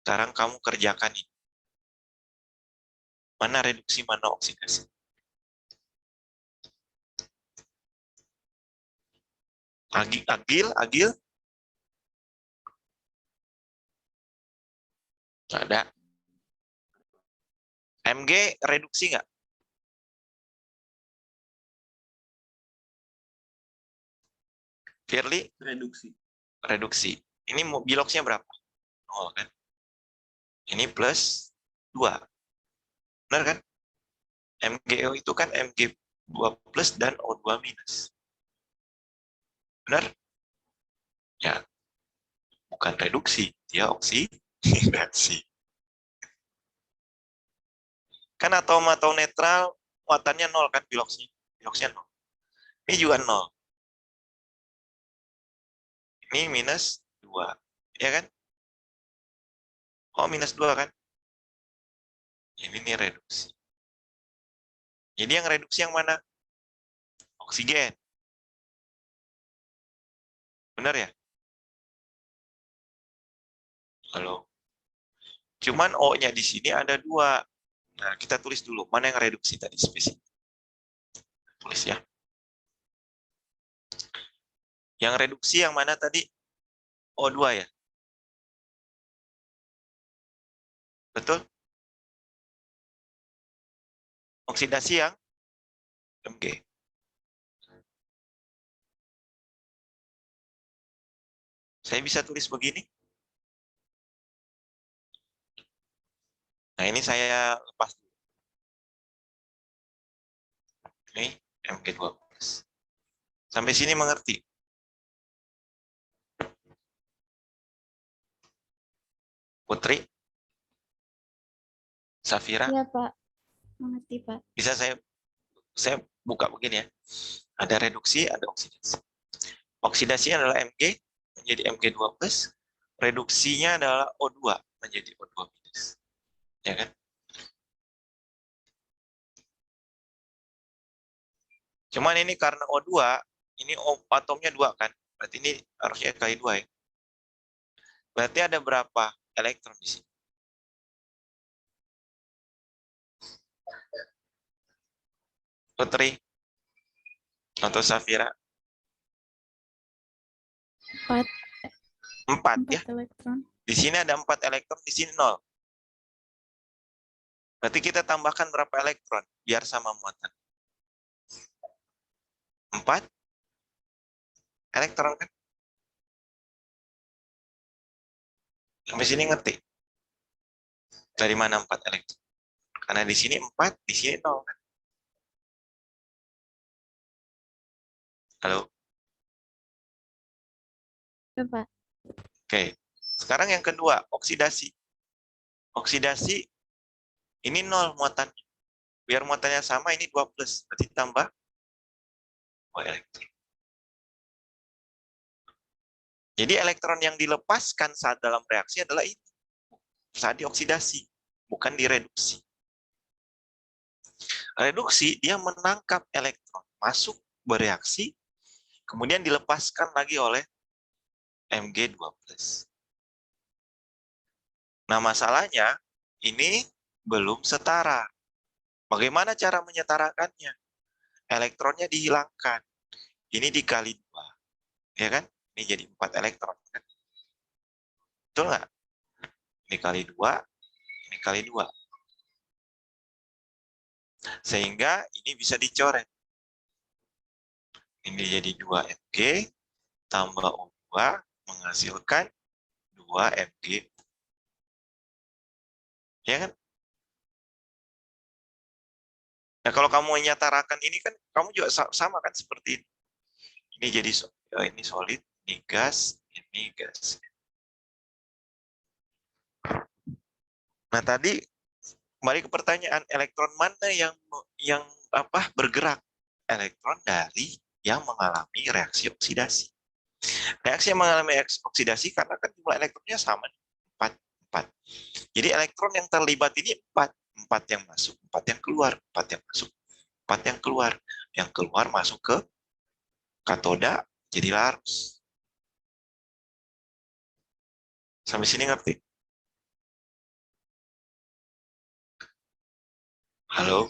sekarang kamu kerjakan ini. Mana reduksi, mana oksidasi? Agil? Nggak ada. Mg reduksi nggak? Firly? Reduksi. Ini biloxnya berapa? 0 kan? Ini plus 2. Benar kan? MgO itu kan Mg2 plus dan O2 minus. Benar? Ya, bukan reduksi, dia oksidasi. Kan atom netral muatannya 0 kan biloxnya? Biloxnya 0. Ini juga 0. Ini minus 2. Ya kan? Oh, minus 2 kan? Ini nih reduksi. Jadi yang reduksi yang mana? Oksigen. Benar ya? Halo. Cuman O-nya di sini ada 2. Nah, kita tulis dulu. Mana yang reduksi tadi spesifik? Tulis ya. Yang reduksi yang mana tadi? O2 ya? Betul? Oksidasi yang Mg. Saya bisa tulis begini. Nah, ini saya lepas dulu. Ini Mg2+. Sampai sini mengerti? Putri? Safira? Iya, Pak. Mengerti, Pak. Bisa saya buka begini ya. Ada reduksi, ada oksidasi. Oksidasinya adalah Mg menjadi Mg2+. Reduksinya adalah O2 menjadi O2-. Ya kan? Cuman ini karena O2, ini atomnya 2 kan? Berarti ini harusnya kali 2 ya. Berarti ada berapa elektron di sini? Putri atau Safira? 4 4 ya. elektron. Di sini ada 4 elektron, di sini 0. Berarti kita tambahkan berapa elektron biar sama muatan? 4 elektron kan? Sampai sini ngerti? Dari mana 4 elektron? Karena di sini 4, di sini 0 kan? Halo? Ya, Pak. Oke. Sekarang yang kedua, oksidasi. Oksidasi ini 0 muatannya. Biar muatannya sama, ini 2+. Berarti tambah 2 elektron. Jadi elektron yang dilepaskan saat dalam reaksi adalah ini. Saat dioksidasi, bukan direduksi. Reduksi, dia menangkap elektron, masuk bereaksi, kemudian dilepaskan lagi oleh Mg2+. Nah, masalahnya ini belum setara. Bagaimana cara menyetarakannya? Elektronnya dihilangkan. Ini dikali 2. Ya kan? Ini jadi 4 elektron. Kan? Betul nggak? Ini kali 2, ini kali 2. Sehingga ini bisa dicoret. Ini jadi 2 Mg tambah O2 menghasilkan 2 Mg. Ya kan? Nah, kalau kamu menyetarakan ini kan, kamu juga sama kan seperti ini. Ini jadi ini solid, ini gas, ini gas. Nah, tadi kembali ke pertanyaan, elektron mana yang bergerak? Elektron dari yang mengalami reaksi oksidasi. Reaksi yang mengalami oksidasi karena kan jumlah elektronnya sama, 4, 4. Jadi elektron yang terlibat ini 4. 4 yang masuk, 4 yang keluar, 4 yang masuk, 4 yang keluar. Yang keluar masuk ke katoda, jadi larus. Sampai sini ngerti? Halo?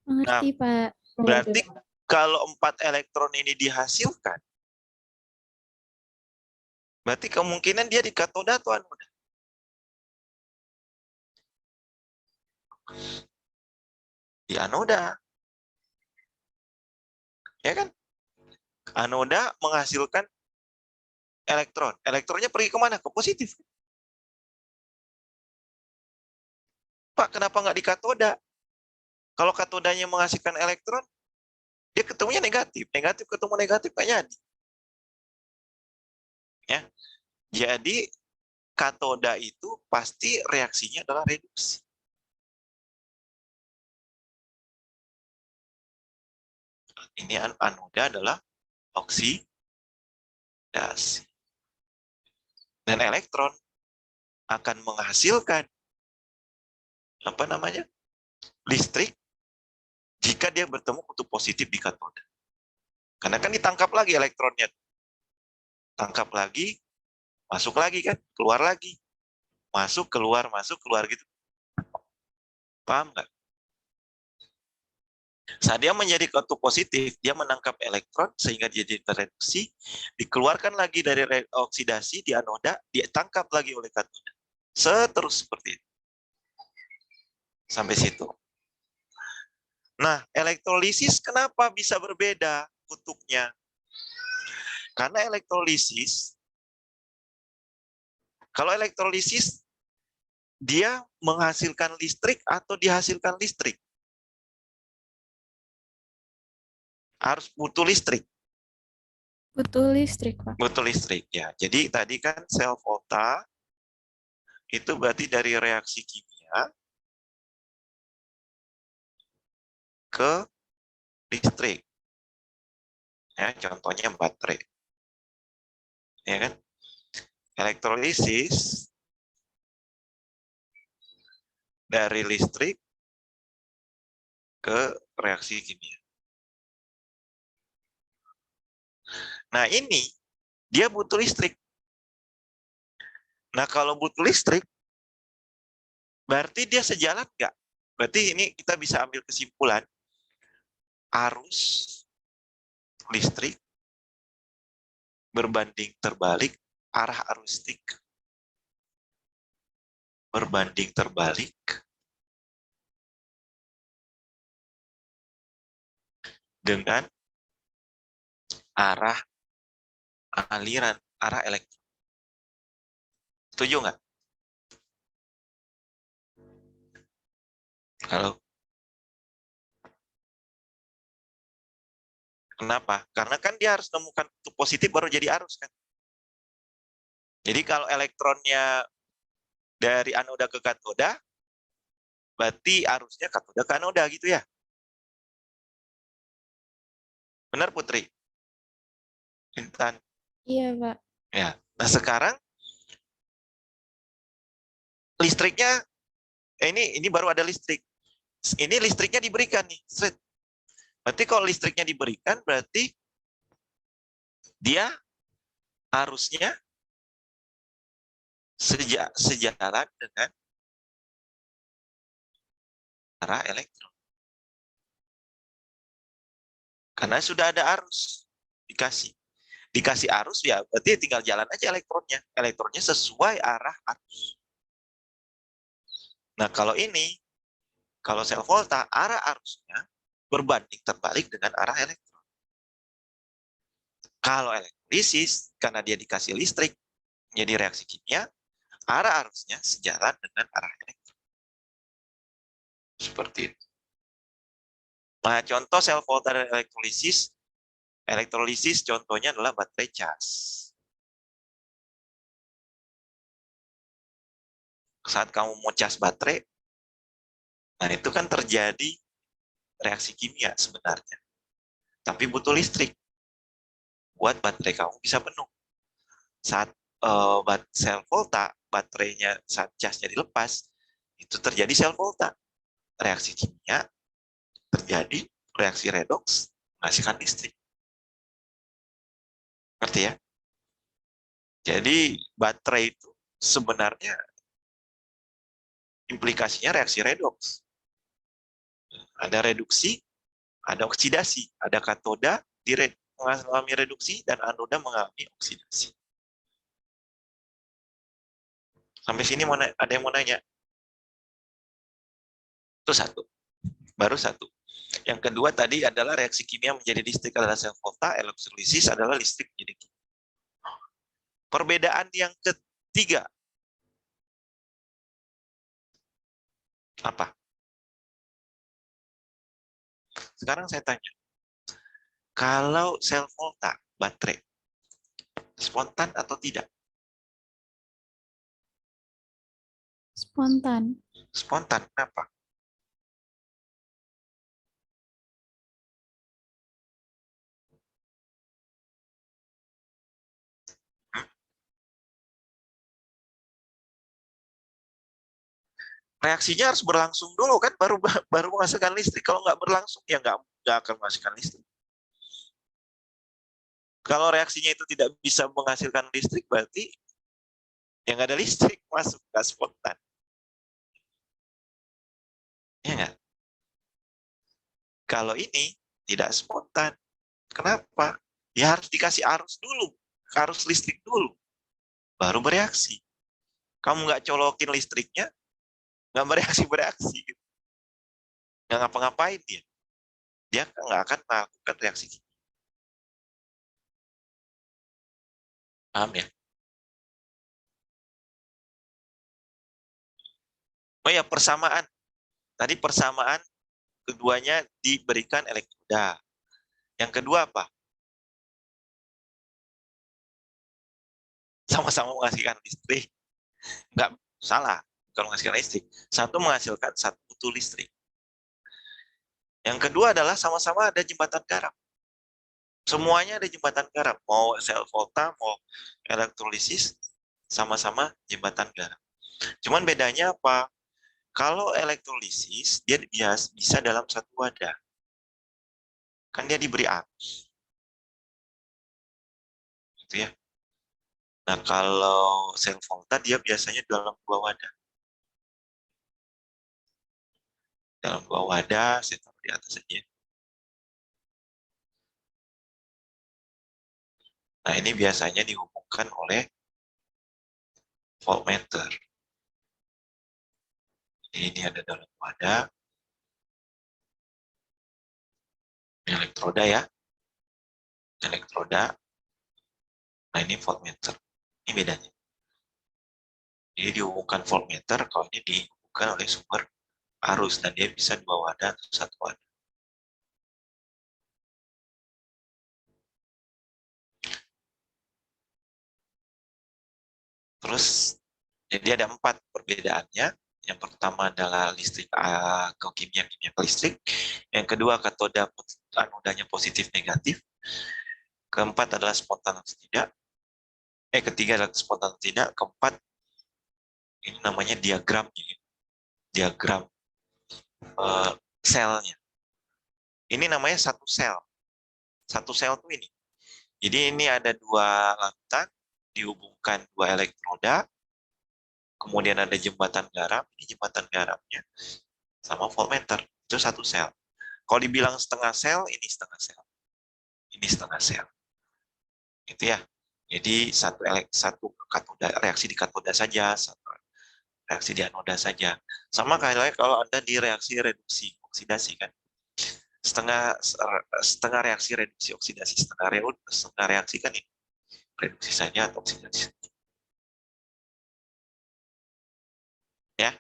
Mengerti, Pak. Berarti kalau 4 elektron ini dihasilkan, berarti kemungkinan dia di katoda atau anoda? Di anoda. Ya kan? Anoda menghasilkan elektron. Elektronnya pergi kemana? Ke positif. Pak, kenapa nggak di katoda? Kalau katodanya menghasilkan elektron, dia ketemunya negatif. Negatif ketemu negatif nggak jadi. Ya. Jadi katoda itu pasti reaksinya adalah reduksi. Ini anoda adalah oksidasi. Dan elektron akan menghasilkan listrik jika dia bertemu kutub positif di katoda. Karena kan ditangkap lagi elektronnya. Tangkap lagi, masuk lagi kan, keluar lagi. Masuk, keluar gitu. Paham nggak? Saat dia menjadi kutub positif, dia menangkap elektron sehingga dia jadi tereduksi, dikeluarkan lagi dari oksidasi di anoda, ditangkap lagi oleh katoda. Seterus seperti itu. Sampai situ. Nah, elektrolisis kenapa bisa berbeda kutubnya? Karena kalau elektrolisis, dia menghasilkan listrik atau dihasilkan listrik? Harus butuh listrik. Butuh listrik, Pak. Butuh listrik, ya. Jadi tadi kan sel volta, itu berarti dari reaksi kimia ke listrik. Ya, contohnya baterai. Ya kan? Elektrolisis dari listrik ke reaksi kimia. Nah, ini dia butuh listrik. Nah, kalau butuh listrik, berarti dia sejalan nggak? Berarti ini kita bisa ambil kesimpulan, arus listrik berbanding terbalik arah arus listrik. Berbanding terbalik dengan arah aliran, arah elektron. Setuju nggak? Halo? Kenapa? Karena kan dia harus menemukan kutub positif baru jadi arus kan. Jadi kalau elektronnya dari anoda ke katoda, berarti arusnya katoda ke anoda gitu ya. Benar Putri? Intan. Iya, Pak. Ya. Nah sekarang listriknya, ini baru ada listrik. Ini listriknya diberikan nih. Set. Berarti kalau listriknya diberikan, berarti dia arusnya sejalan dengan arah elektron. Karena sudah ada arus dikasih arus ya berarti tinggal jalan aja elektronnya sesuai arah arus. Nah kalau sel volta arah arusnya berbanding terbalik dengan arah elektron. Kalau elektrolisis karena dia dikasih listrik menjadi reaksi kimia, arah arusnya sejalan dengan arah elektron. Seperti itu. Nah contoh sel volta dan elektrolisis contohnya adalah baterai cas. Saat kamu mau cas baterai, nah itu kan terjadi reaksi kimia sebenarnya. Tapi butuh listrik buat baterai kamu bisa penuh. Saat sel volta, baterainya saat casnya dilepas, itu terjadi sel volta. Reaksi kimia terjadi, reaksi redoks, menghasilkan listrik. Ngerti ya? Jadi baterai itu sebenarnya implikasinya reaksi redoks. Ada reduksi, ada oksidasi, ada katoda mengalami reduksi dan anoda mengalami oksidasi. Sampai sini ada yang mau nanya? Itu satu. Baru satu. Yang kedua tadi adalah reaksi kimia menjadi listrik adalah sel volta, elektrolisis adalah listrik menjadi kimia. Perbedaan yang ketiga. Apa? Sekarang saya tanya. Kalau sel volta, baterai, spontan atau tidak? Spontan. Spontan, kenapa? Reaksinya harus berlangsung dulu kan, baru menghasilkan listrik. Kalau nggak berlangsung, ya nggak akan menghasilkan listrik. Kalau reaksinya itu tidak bisa menghasilkan listrik, berarti yang nggak ada listrik masuk, nggak spontan. Ya nggak? Kalau ini tidak spontan. Kenapa? Ya harus dikasih arus dulu, arus listrik dulu, baru bereaksi. Kamu nggak colokin listriknya, nggak bereaksi, nggak ngapa-ngapain dia nggak akan melakukan reaksi. Paham ya? Oh ya, persamaan. Tadi persamaan keduanya diberikan elektroda. Yang kedua apa? Sama-sama menghasilkan listrik. Nggak salah kalau menghasilkan listrik. Satu menghasilkan, satu butuh listrik. Yang kedua adalah sama-sama ada jembatan garam. Semuanya ada jembatan garam. Mau sel volta, mau elektrolisis, sama-sama jembatan garam. Cuman bedanya apa? Kalau elektrolisis, dia bisa dalam satu wadah. Kan dia diberi arus. Gitu ya. Nah, kalau sel volta, dia biasanya dalam dua wadah. Dalam dua wadah, saya taruh di atas saja. Nah, ini biasanya dihubungkan oleh voltmeter. Ini ada dalam wadah. Elektroda ya. Elektroda. Nah, ini voltmeter. Ini bedanya. Jadi dihubungkan voltmeter, kalau ini dihubungkan oleh sumber arus. Dan dia bisa dua wadah atau satu wadah. Terus, jadi ada 4 perbedaannya. Yang pertama adalah listrik ke kimia ke listrik. Yang kedua katoda anodanya positif negatif. Keempat adalah spontan atau tidak. Ketiga adalah spontan atau tidak. Keempat, ini namanya diagramnya. Diagram selnya. Ini namanya satu sel. Satu sel tuh ini. Jadi ini ada 2 lantan, dihubungkan 2 elektroda, kemudian ada jembatan garam, ini jembatan garamnya, sama voltmeter, itu satu sel. Kalau dibilang setengah sel, ini setengah sel. Ini setengah sel. Gitu ya. Jadi satu katoda, reaksi di katoda saja, satu reaksi di anoda saja. Sama kayak kalau Anda di reaksi reduksi oksidasi kan. Setengah reaksi reduksi oksidasi, setengah reaksi kan ini. Reduksi saja atau oksidasi. Ya.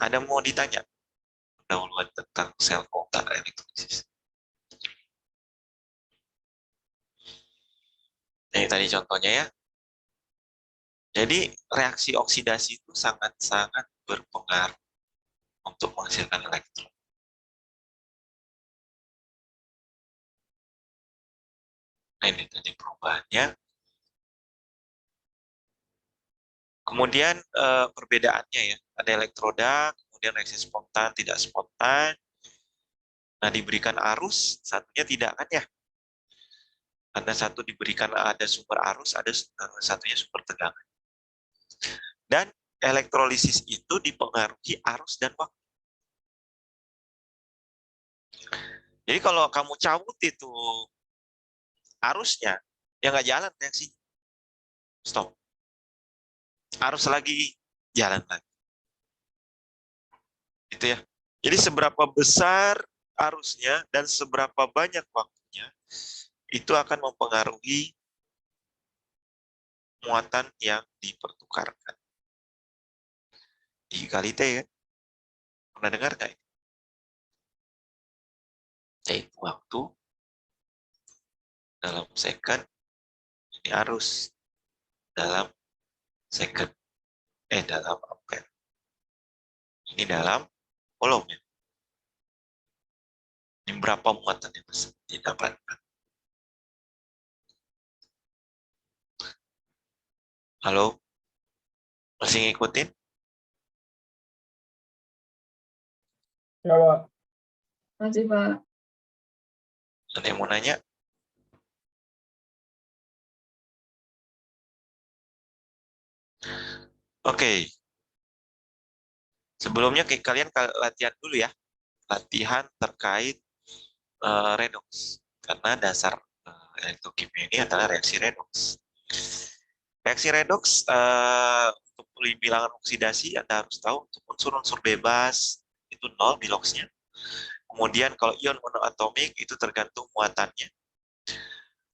Ada mau ditanya pendahuluan tentang sel volta elektrolisis? Ini tadi contohnya ya. Jadi reaksi oksidasi itu sangat-sangat berpengaruh untuk menghasilkan elektron. Nah ini tadi perubahannya. Kemudian perbedaannya ya, ada elektroda, kemudian reaksi spontan, tidak spontan. Nah diberikan arus, satunya tidak kan ya? Ada satu diberikan ada sumber arus, ada satunya sumber tegangan. Dan elektrolisis itu dipengaruhi arus dan waktu. Jadi kalau kamu cabut itu arusnya, ya nggak jalan reaksi. Stop. Arus lagi, jalan lagi. Itu ya. Jadi seberapa besar arusnya dan seberapa banyak waktunya, itu akan mempengaruhi muatan yang dipertukarkan. I kali T kan? Pernah dengar nggak? T itu waktu, dalam second, ini arus, dalam second, dalam ampere. Ini dalam coulomb ya. Ini berapa muatan yang bisa didapatkan? Halo? Masih ngikutin? Ya, Pak. Masih, Pak. Ada yang mau nanya? Oke. Sebelumnya kalian latihan dulu ya. Latihan terkait redox. Karena dasar elektrokimia ini adalah reaksi redox. Reaksi redox untuk bilangan oksidasi Anda harus tahu untuk unsur-unsur bebas itu 0 biloxnya. Kemudian kalau ion monoatomik itu tergantung muatannya.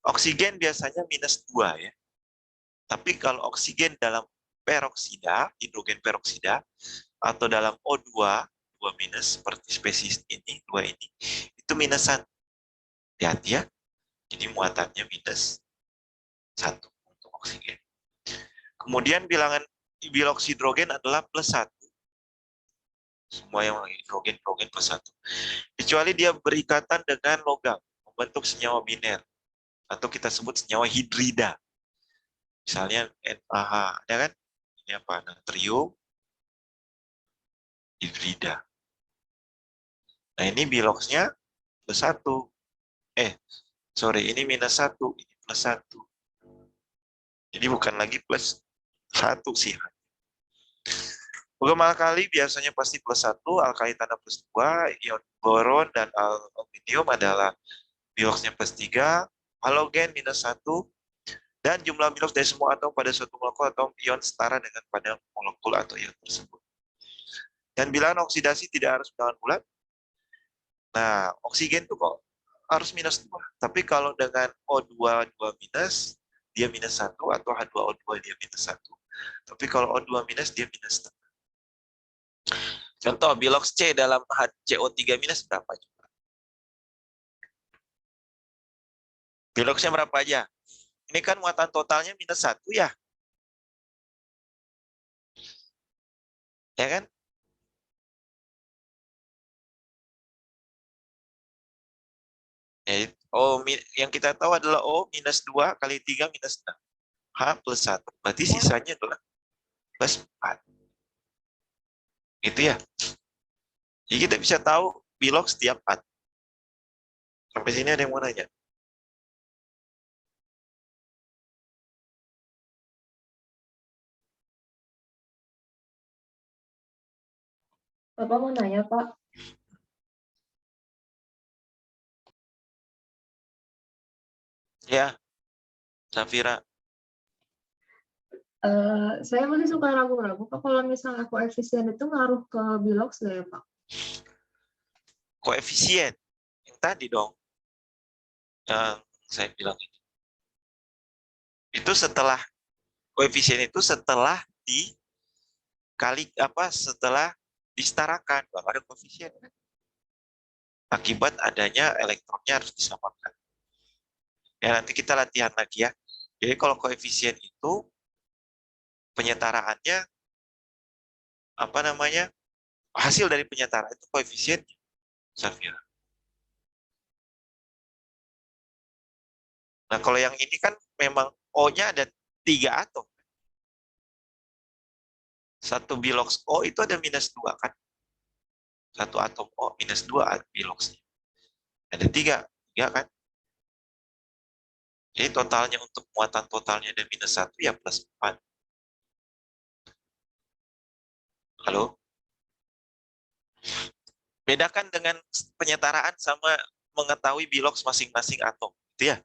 Oksigen biasanya -2 ya. Tapi kalau oksigen dalam peroksida, hidrogen peroksida, atau dalam O2, 2- seperti spesies ini, 2 ini, itu -1. Hati-hati ya. Jadi muatannya -1 untuk oksigen. Kemudian bilangan biloks hidrogen adalah +1. Semua yang hidrogen +1. Kecuali dia berikatan dengan logam, membentuk senyawa biner. Atau kita sebut senyawa hidrida. Misalnya NaH, ada kan? Ini apa? Natrium hidrida. Nah ini biloksnya +1. Ini -1, ini +1. Jadi bukan lagi +1 sih. Beberapa kali biasanya pasti +1, alkali tanda +2, ion boron dan aluminium adalah biloksnya +3, halogen -1, dan jumlah biloks dari semua atom pada suatu molekul atau ion setara dengan pada molekul atau ion tersebut. Dan bilangan oksidasi tidak harus bilangan bulat. Nah, oksigen tuh kok harus -2. Tapi kalau dengan O2 2-, dia -1, atau H2O2 dia -1. Tapi kalau O2- dia -1. Contoh, biloks C dalam HCO3- berapa juga? Biloksnya berapa aja? Ini kan muatan totalnya -1 ya. Ya kan? Ya, yang kita tahu adalah O minus 2 kali 3 minus 6. H plus 1. Berarti sisanya adalah plus 4. Itu ya. Jadi kita bisa tahu bilog setiap 4. Sampai sini ada yang mau nanya? Bapak mau nanya, Pak? Ya, Safira. Saya masih suka ragu-ragu, Pak. Kalau misalnya koefisien itu ngaruh ke bilog nggak ya, Pak? Koefisien. Yang tadi dong. Yang saya bilang itu. Itu setelah, koefisien itu setelah setelah disetarakan. Baru ada koefisien. Akibat adanya elektronnya harus disamakan. Ya, nanti kita latihan lagi ya. Jadi kalau koefisien itu penyetaraannya hasil dari penyetaraan itu koefisien Safira. Nah, kalau yang ini kan memang O-nya ada 3 atom. Satu bilox O itu ada minus 2 kan. Satu atom O minus 2 biloxnya. Ada 3 kan. Jadi totalnya untuk muatan totalnya ada minus 1 ya plus 4. Halo? Bedakan dengan penyetaraan sama mengetahui bilox masing-masing atom. Gitu ya?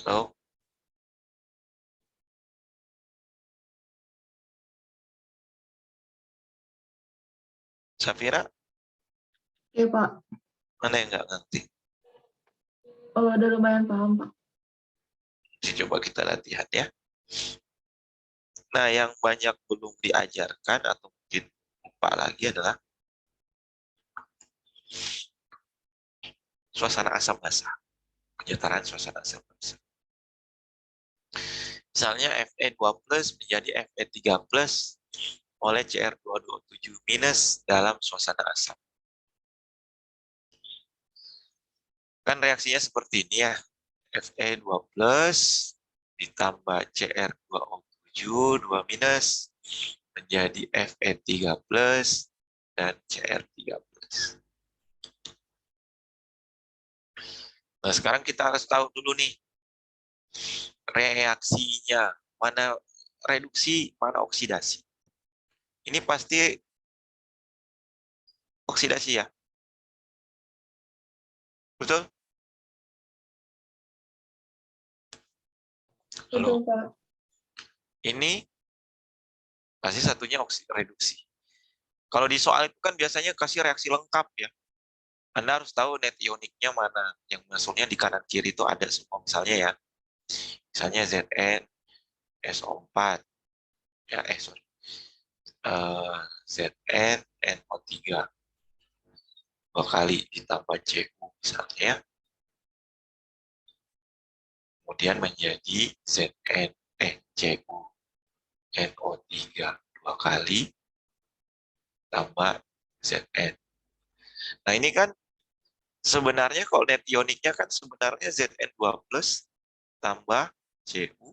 Halo? Safira? Iya, Pak. Mana yang nggak ngerti? Udah lumayan paham, Pak. Jadi coba kita latihan ya. Nah, yang banyak belum diajarkan atau mungkin lupa lagi adalah suasana asam basa. Penyetaraan suasana asam basa. Misalnya Fe2+ menjadi Fe3+ oleh Cr227- dalam suasana asam. Kan reaksinya seperti ini ya. Fe2+ ditambah Cr2O7 2- menjadi Fe3+ dan Cr3+. Nah, sekarang kita harus tahu dulu nih reaksinya, mana reduksi, mana oksidasi. Ini pasti oksidasi ya. Betul? Halo. Betul, Pak. Ini pasti satunya reduksi. Kalau di soal itu kan biasanya kasih reaksi lengkap ya. Anda harus tahu net ioniknya mana. Yang masuknya di kanan kiri itu ada semua. Misalnya ya. Misalnya Zn, SO4. Ya, sorry. Zn, NO3. 2 kali ditambah Cu misalnya ya. Kemudian menjadi Cu, NO3 2 kali tambah Zn. Nah, ini kan sebenarnya kalau net ioniknya kan sebenarnya Zn2+ tambah Cu.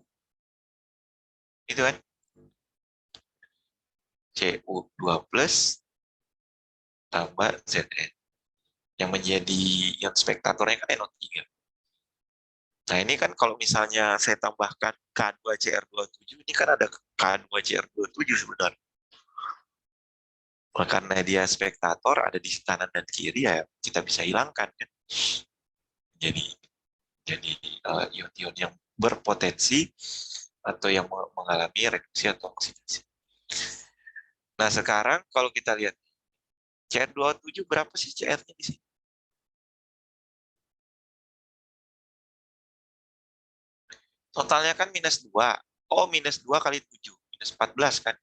Itu kan. Cu2+ tambah Zn. Yang menjadi yang spektatornya kan NO3. Nah, ini kan kalau misalnya saya tambahkan K2Cr27, ini kan ada K2Cr27 sebenarnya. Nah, karena dia spektator, ada di kanan dan kiri, ya kita bisa hilangkan. Kan? Jadi ion-ion yang berpotensi atau yang mengalami reduksi atau oksidasi. Nah, sekarang kalau kita lihat, Cr27 berapa sih Cr-nya di sini? Totalnya kan minus 2. Oh, minus 2 kali 7. Minus 14 kan?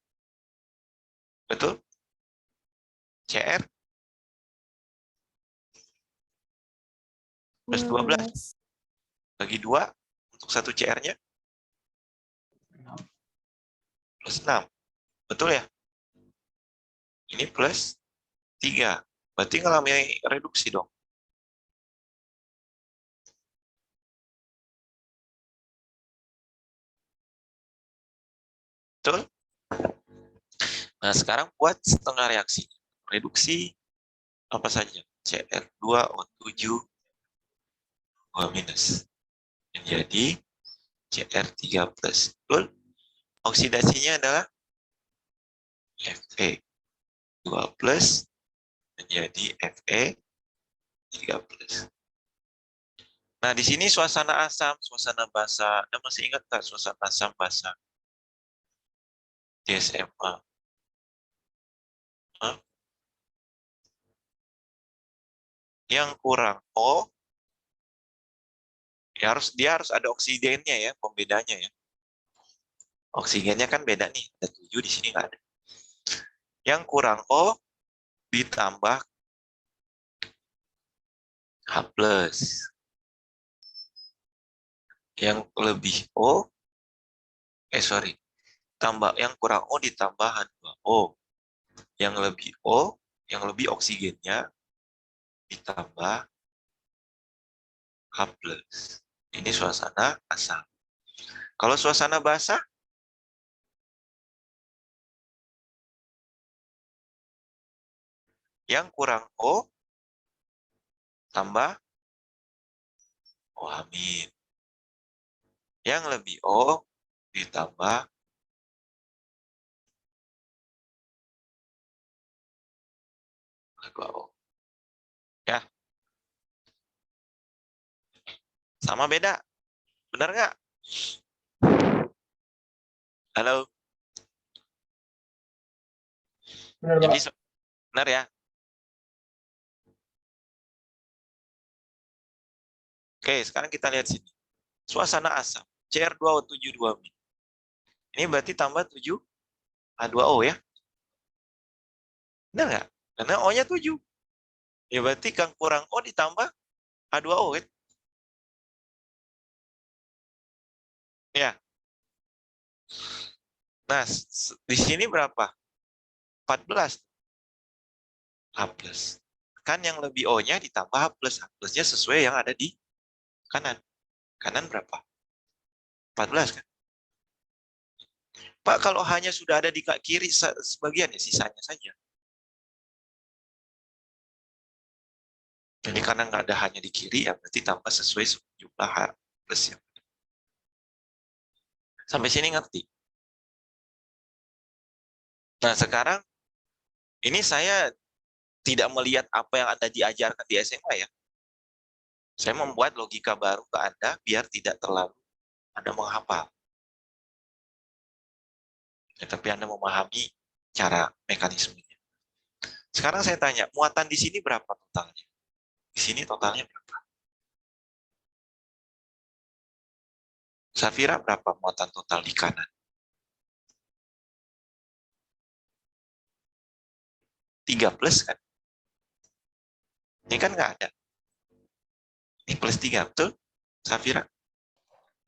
Betul? Cr plus 12. Bagi 2 untuk satu Cr-nya plus 6. Betul ya? Ini plus 3. Berarti ngalami reduksi dong. Betul? Nah, sekarang buat setengah reaksi. Reduksi apa saja? Cr2O7 2 minus. Menjadi Cr3 plus. Betul? Oksidasinya adalah Fe2 plus menjadi Fe3 plus. Nah, di sini suasana asam, suasana basa. Anda masih ingat nggak suasana asam basa? Di SMA. Hah? Yang kurang O, ya dia harus ada oksigennya ya, pembedanya ya. Oksigennya kan beda nih, ada 7 di sini nggak ada. Yang kurang O ditambah H+. Yang lebih O, tambah yang kurang O ditambah H2O. Yang lebih O, yang lebih oksigennya ditambah H+. Ini suasana asam. Kalau suasana basah, yang kurang O tambah OH-. Yang lebih O ditambah H2O. Ya, sama beda. Benar nggak? Halo? Benar, Jadi, Pak. benar ya? Oke, sekarang kita lihat sini. Suasana asam. Cr2O7 2 min. Ini berarti tambah 7 H2O ya? Benar nggak? Karena O-nya 7. Ya berarti yang kurang O ditambah H2O kan? Ya. Nah, di sini berapa? 14. H+. Kan yang lebih O-nya ditambah H+. H+-nya sesuai yang ada di kanan. Kanan berapa? 14 kan? Pak, kalau hanya sudah ada di kiri sebagian ya sisanya saja. Jadi karena nggak ada hanya di kiri, ya berarti tambah sesuai jumlah H+ ya. Sampai sini ngerti? Nah, sekarang ini saya tidak melihat apa yang Anda diajarkan di SMA ya. Saya membuat logika baru ke Anda biar tidak terlalu Anda menghafal. Ya, tapi Anda memahami cara mekanismenya. Sekarang saya tanya, muatan di sini berapa totalnya? Di sini totalnya berapa? Safira berapa muatan total di kanan? 3 plus kan? Ini kan nggak ada. Ini plus 3, betul? Safira?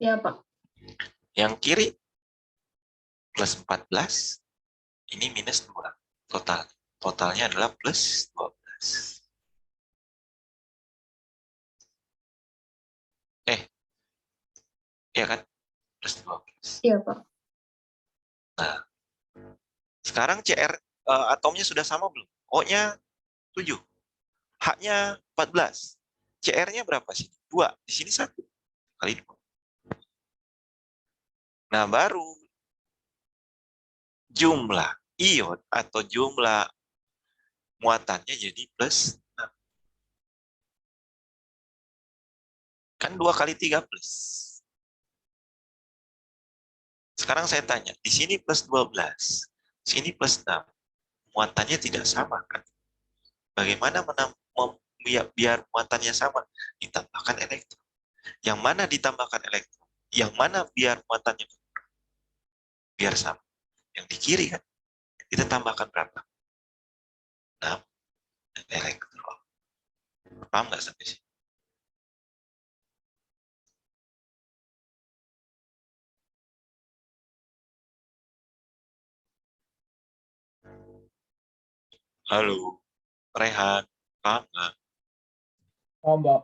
Ya, Pak. Yang kiri plus 14, ini minus 2. Totalnya adalah plus 12. Ya kan? Plus 12. Iya, Pak. Nah, sekarang atomnya sudah sama belum? O-nya 7. H-nya 14. CR-nya berapa sih? 2. Di sini 1. Kali 2. Nah, baru jumlah ion atau jumlah muatannya jadi plus 6. Kan 2 kali 3 plus. Sekarang saya tanya, di sini plus 12. Sini plus 6. Muatannya tidak sama kan? Bagaimana biar muatannya sama? Ditambahkan elektron. Yang mana ditambahkan elektron? Yang mana biar muatannya biar sama? Yang di kiri kan? Kita tambahkan berapa? 6 elektron. Paham nggak sampai sini? Halo, Rehan, paham nggak? Paham, Pak.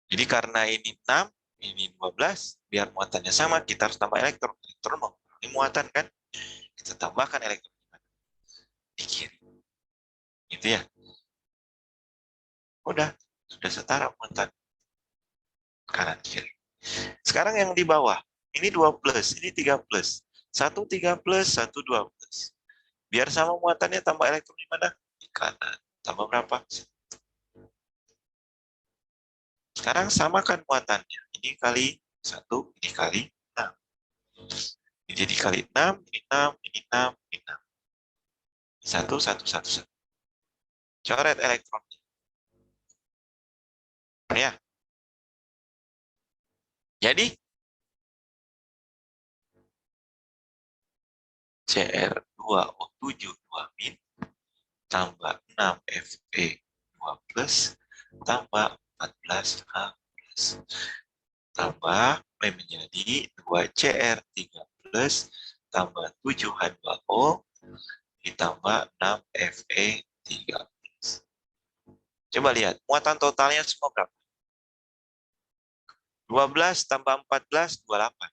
Jadi karena ini 6, ini 12, biar muatannya sama, kita harus tambah elektron. Elektron mengurangi muatan kan? Kita tambahkan elektron di kiri. Gitu ya. Udah, sudah setara muatan kanan kiri. Sekarang yang di bawah, ini 2 plus, ini 3 plus. 1 3 plus, 1 2 plus. Biar sama muatannya tambah elektron di mana? Di kanan. Tambah berapa? Sekarang samakan muatannya. Ini kali 1, ini kali 6. Ini jadi kali 6, ini 6, ini 6, ini 6. 1, 1, 1, 1. Coret elektronnya. Ya. Jadi, Cr2O7 2 min tambah 6 Fe 2 plus tambah 14 H plus tambah menjadi 2 Cr3 plus tambah 7 H2O ditambah 6 Fe3 plus. Coba lihat, muatan totalnya semua berapa? 12 tambah 14, 28.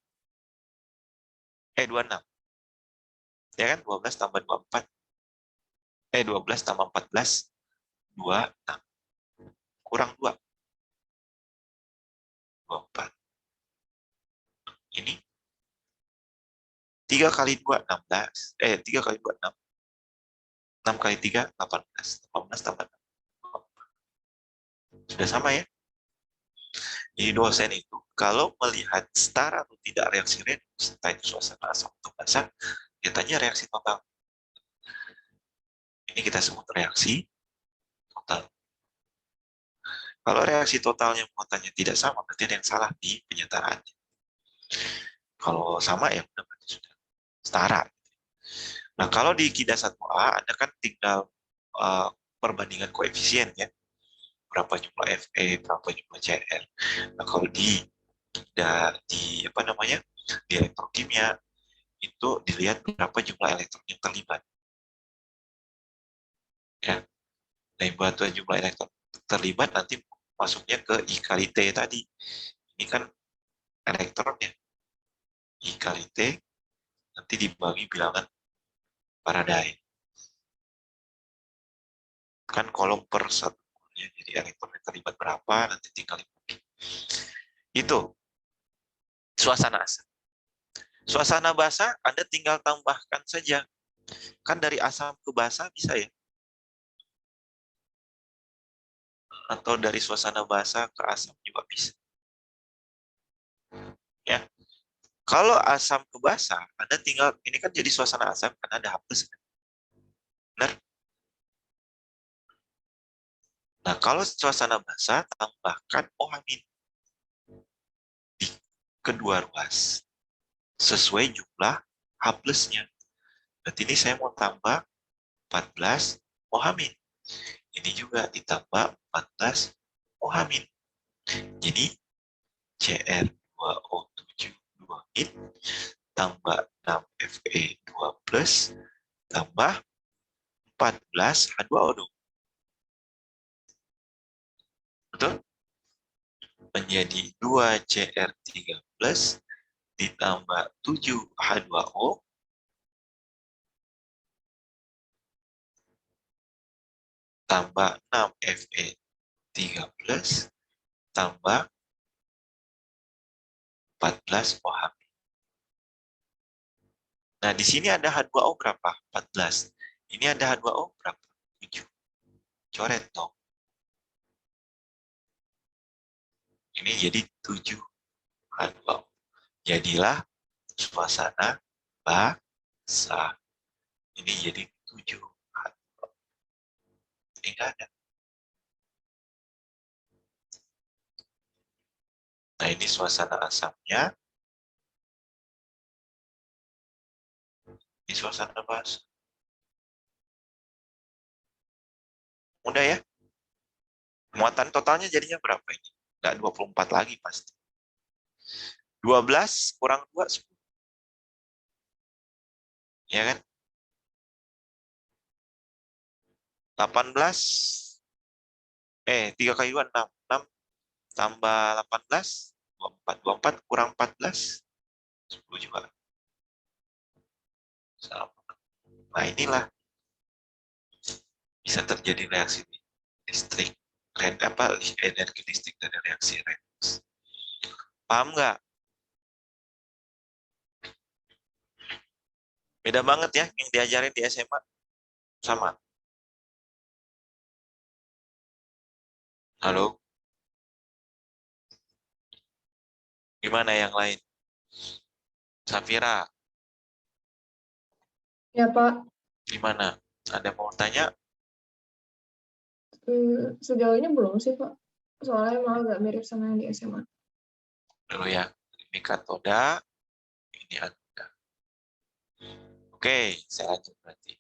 26. Ya kan? 12 tambah 24. 12 tambah 14, 26. Kurang 2. 24. Ini 3 kali 2, 16. 3 kali 2, 6. 6 kali 3, 18. 18 tambah 6. Sudah sama ya? Jadi dosen itu, kalau melihat setara atau tidak reaksi redoks, entah itu suasana asam atau basa, dia tanya reaksi total. Ini kita sebut reaksi total. Kalau reaksi totalnya muatannya tidak sama, berarti ada yang salah di penyetaraannya. Kalau sama ya udah berarti sudah setara. Nah, kalau di KIDA 1A, Anda kan tinggal perbandingan koefisien ya. Berapa jumlah Fe, berapa jumlah Cr. Nah, kalau di apa namanya? Di elektrokimia itu dilihat berapa jumlah elektron yang terlibat. Ya. Nah, bantuan jumlah elektron terlibat nanti masuknya ke I kali T tadi. Ini kan elektronnya. I kali T nanti dibagi bilangan Faraday. Kan kolom per satu. Ya, jadi elektron yang terlibat berapa, nanti tinggal dibagi. Itu suasana asam. Suasana basa, Anda tinggal tambahkan saja. Kan dari asam ke basa bisa ya? Atau dari suasana basa ke asam juga bisa. Ya. Kalau asam ke basa, Anda tinggal, ini kan jadi suasana asam karena ada H+. Benar? Nah, kalau suasana basa, tambahkan OH- di kedua ruas. Sesuai jumlah H+-nya. Berarti ini saya mau tambah 14 OH-. Ini juga ditambah 14 OH-. Jadi Cr2O7 2- tambah 6 Fe2 plus tambah 14 H2O. Betul? Menjadi 2 Cr3 plus ditambah 7 H2O tambah 6 Fe3 plus tambah 14 OH. Nah, di sini ada H2O berapa? 14. Ini ada H2O berapa? 7. Coret dong. Ini jadi 7 H2O. Jadilah suasana basa. Ini jadi 7 H2O. Ini enggak ada. Nah, ini suasana asamnya. Ini suasana basa. Mudah ya? Muatan totalnya jadinya berapa ini? Enggak 24 lagi pasti. 12 kurang 2, 10. Ya kan? 18, 3 kali 2, 6. 6 tambah 18, 24. 24 kurang 14, 10 juga. Sama. Nah, inilah bisa terjadi reaksi listrik. Energi listrik dari reaksi redoks. Paham nggak? Beda banget ya yang diajarin di SMA sama. Halo, gimana yang lain? Safira, Ya, Pak. gimana? Ada mau tanya? Sejauh ini belum sih, Pak. Soalnya emang agak mirip sama yang di SMA. Dulu ya. Ini katoda, ini anoda. Oke, saya lanjut berarti.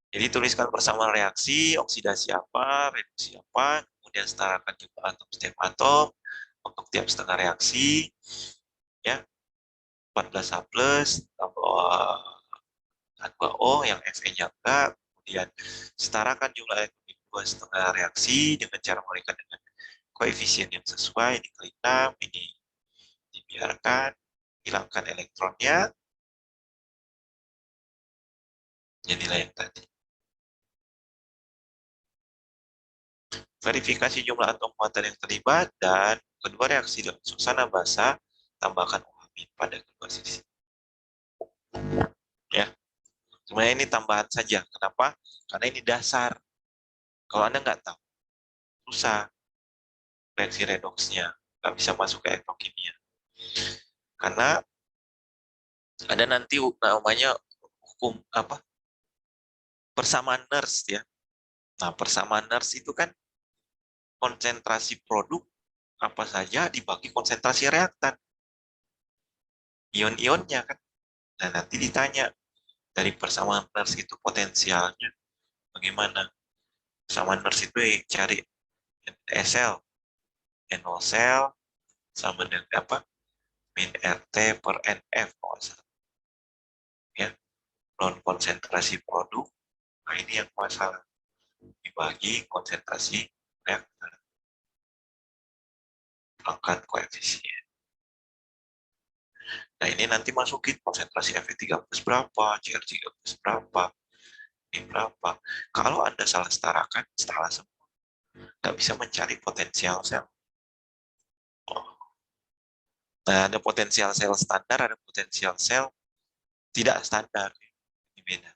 Jadi tuliskan persamaan reaksi, oksidasi apa, reduksi apa, kemudian setarakan jumlah atom setiap atom untuk tiap setengah reaksi, ya 14A plus tambah O yang Fe-nya enggak, kemudian setarakan jumlah elektron di dua setengah reaksi dengan cara memberikan dengan koefisien yang sesuai, dikali 6, ini dibiarkan, hilangkan elektronnya, jadilah yang tadi. Verifikasi jumlah atom muatan yang terlibat dan kedua reaksi dalam suasana basah, tambahkan OH- pada kedua sisi. Ya, sebenarnya ini tambahan saja. Kenapa? Karena ini dasar. Kalau Anda nggak tahu, susah reaksi redoksnya, nggak bisa masuk ke elektrokimia. Karena ada nanti namanya hukum apa? Persamaan Nernst ya. Nah, persamaan Nernst itu kan konsentrasi produk apa saja dibagi konsentrasi reaktan. Ion-ionnya kan. Nah, nanti ditanya dari persamaan Nernst itu potensialnya bagaimana. Persamaan Nernst itu cari SL, NO cell sama dengan apa? Min RT per NF kalau nggak salah. Ya, non konsentrasi produk. Nah, ini yang masalah. Dibagi konsentrasi reaktan. Angkat koefisien. Nah, ini nanti masukin konsentrasi Fe13 berapa, Cr13 berapa, ini berapa. Kalau Anda salah setarakan, salah semua. Nggak bisa mencari potensial sel. Nah, ada potensial sel standar, ada potensial sel tidak standar. Ini beda.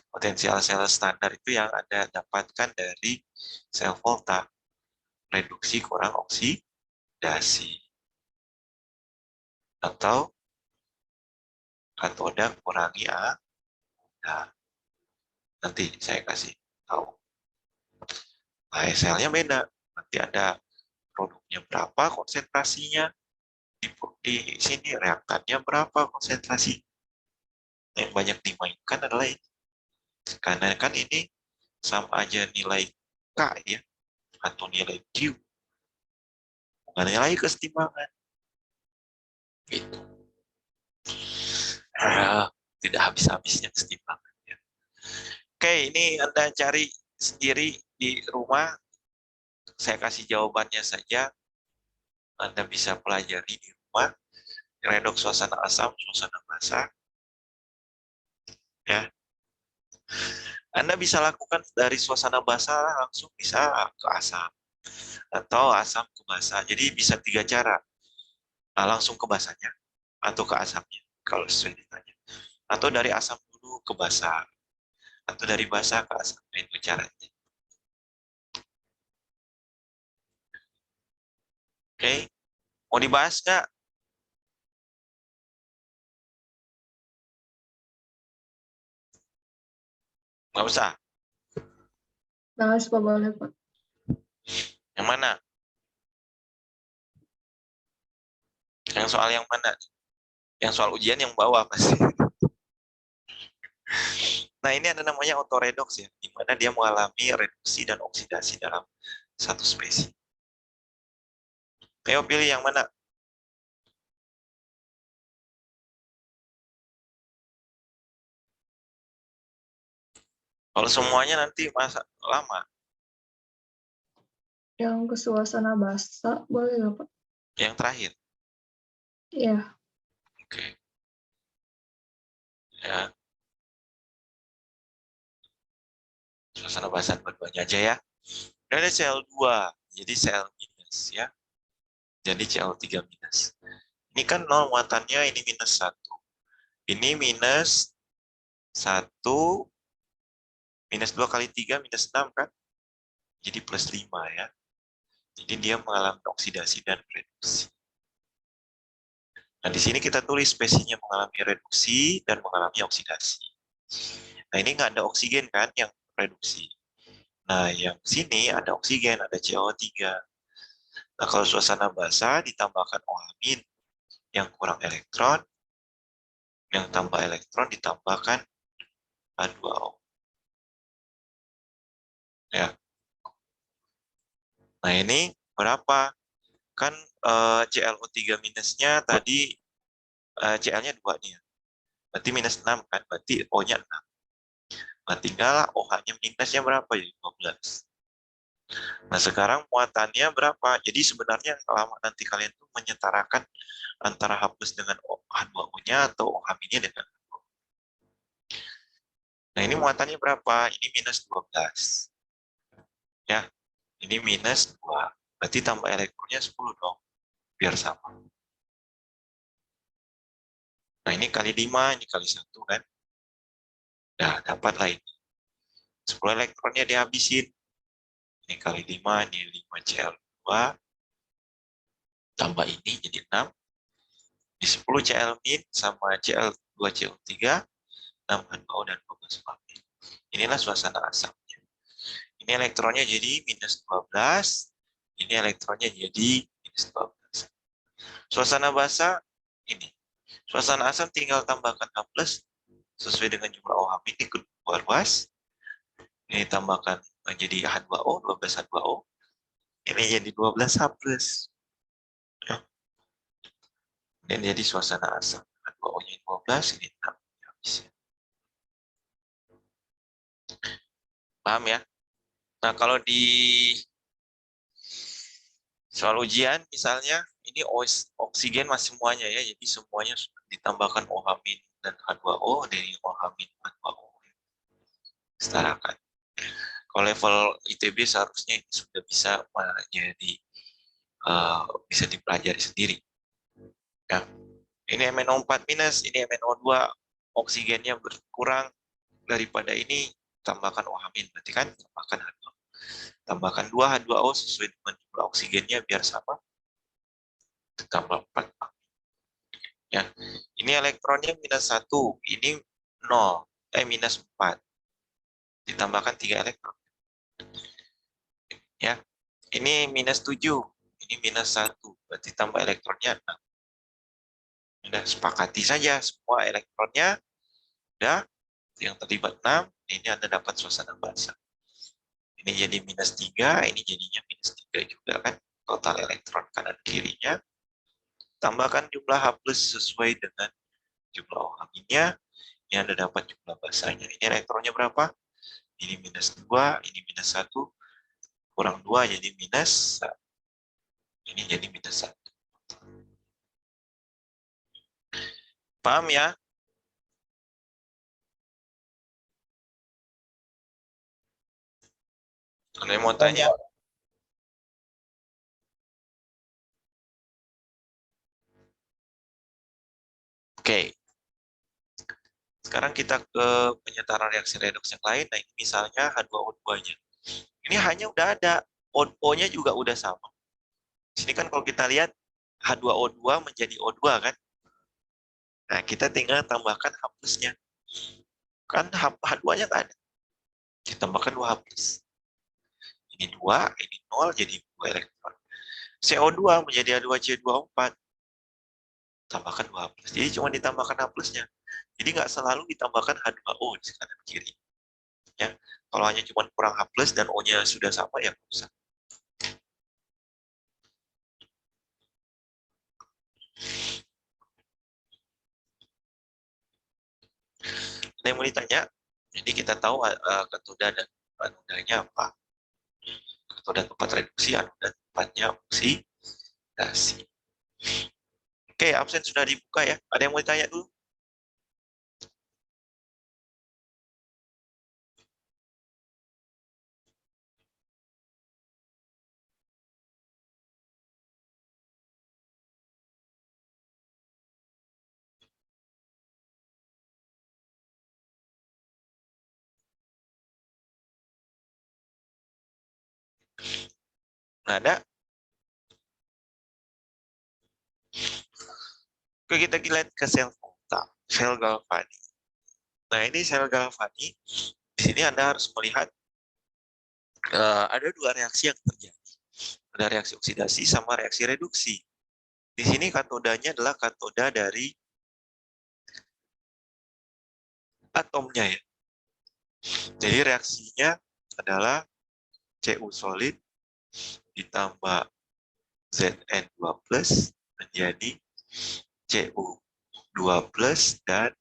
Potensial sel standar itu yang Anda dapatkan dari sel volta. Reduksi kurang oksidasi. Atau katoda kurangi A. Nah, nanti saya kasih tahu. Nah, selnya beda. Nanti ada produknya berapa konsentrasinya, di sini reaktannya berapa konsentrasi. Yang banyak dimainkan adalah ini. Karena kan ini sama aja nilai K ya, atau nilai Q. Bukan nilai kesetimbangan. Gitu. Tidak habis-habisnya kesetimbangan. Ya. Oke, ini Anda cari sendiri di rumah. Saya kasih jawabannya saja. Anda bisa pelajari di rumah. Redoks suasana asam, suasana basah. Ya. Anda bisa lakukan dari suasana basah langsung bisa ke asam. Atau asam ke basah. Jadi bisa 3 cara. Nah, langsung ke basahnya. Atau ke asamnya. Kalau sesuai ditanya. Atau dari asam dulu ke basah. Atau dari basah ke asam. Itu caranya. Oke. Mau dibahas nggak? Nggak usah. Bahas Pak, boleh, Pak. Yang mana? Yang soal yang mana? Yang soal ujian yang bawah pasti. Nah, ini ada namanya autoredox ya, di mana dia mengalami reduksi dan oksidasi dalam satu spesies. Ayo pilih yang mana? Kalau semuanya nanti masa lama. Yang ke suasana basa, boleh nggak, Pak? Yang terakhir. Iya. Oke. Ya, suasana basa dua-duanya aja ya. Dan ada Cl2, jadi Cl minus ya. Jadi Cl3 minus. Ini kan 0 muatannya, ini minus 1. Ini minus 1, minus 2 kali 3, minus 6 kan? Jadi plus 5 ya. Jadi dia mengalami oksidasi dan reduksi. Nah, di sini kita tulis spesiesnya mengalami reduksi dan mengalami oksidasi. Nah, ini nggak ada oksigen kan yang reduksi. Nah, yang sini ada oksigen, ada CO3. Nah, kalau suasana basah ditambahkan OH- yang kurang elektron, yang tambah elektron ditambahkan H2O. Ya. Nah, ini berapa? Kan ClO3 minusnya tadi Cl-nya 2 nih ya. Berarti minus 6 kan, berarti O-nya 6. Nah, tinggal OH-nya minusnya berapa ya? 12. Nah, sekarang muatannya berapa? Jadi sebenarnya kalau nanti kalian tuh menyetarakan antara H plus dengan H2O-nya atau OH-nya dengan H2O. Nah, ini muatannya berapa? Ini minus 12. Ya, ini minus 2. Berarti tambah elektronnya 10 dong, biar sama. Nah, ini kali 5, ini kali 1 kan. Nah, dapatlah ini. 10 elektronnya dihabisin. Ini kali 5, ini 5 Cl2. Tambah ini jadi 6. Ini 10 Cl min sama Cl2 CO3. 6 H2O dan 12 min. Inilah suasana asapnya. Ini elektronnya jadi minus 12. Ini elektronnya jadi minus 12. Suasana basah ini. Suasana asam tinggal tambahkan H plus sesuai dengan jumlah OH ini keluar luas. Ini tambahkan menjadi H2O, 12 H2O. Ini jadi 12 H plus. Ya. Ini jadi suasana asam. H2O-nya 12, ini 6. Paham ya? Nah, kalau di soal ujian misalnya, ini oksigen masih semuanya ya, jadi semuanya ditambahkan OH- dan H2O dari OH- H2O. Setarakan. Kalau level ITB seharusnya ini sudah bisa menjadi bisa dipelajari sendiri. Ya. Ini MnO4 minus, ini MnO2, oksigennya berkurang daripada ini, tambahkan OH-, berarti kan tambahkan H2O. Tambahkan 2 H2O sesuai dengan jumlah oksigennya biar sama, tambah 4. Ya. Ini elektronnya minus 1, ini 0, minus 4. Ditambahkan 3 elektron. Ya. Ini minus 7, ini minus 1, berarti tambah elektronnya 6. Udah sepakati saja semua elektronnya, udah yang terlibat 6, ini Anda dapat suasana basah. Ini jadi minus 3, ini jadinya minus 3 juga kan, total elektron kanan kirinya. Tambahkan jumlah H plus sesuai dengan jumlah OH-nya, ini Anda dapat jumlah basahnya. Ini elektronnya berapa? Ini minus 2, ini minus 1, kurang 2 jadi minus 1. Ini jadi minus 1. Paham ya? Ada yang mau tanya? Oke. Sekarang kita ke penyetaraan reaksi redoks yang lain. Nah, ini misalnya H2O2-nya. Ini hanya udah ada. O-nya juga udah sama. Di sini kan kalau kita lihat H2O2 menjadi O2 kan. Nah, kita tinggal tambahkan H plusnya. Kan H2-nya nggak ada. Kita tambahkan 2 H plus. Ini 2, ini 0, jadi 2 elektron. CO2 menjadi H2CO4. Tambahkan 2 H plus. Jadi cuma ditambahkan H plusnya. Jadi nggak selalu ditambahkan H2O di kanan kiri. Ya, kalau hanya cuma kurang H plus dan O-nya sudah sama, ya nggak usah. Ada yang mau ditanya? Jadi kita tahu katoda dan anodanya apa. Katoda tempat reduksi, anoda tempatnya oksidasi. Oke, absen sudah dibuka ya. Ada yang mau ditanya dulu? Nggak ada? Oke, kita lihat ke sel Volta, sel Galvani. Nah, ini sel Galvani. Di sini Anda harus melihat ada dua reaksi yang terjadi. Ada reaksi oksidasi sama reaksi reduksi. Di sini katodanya adalah katoda dari atomnya ya. Jadi reaksinya adalah Cu solid ditambah Zn2+ menjadi Cu2+ dan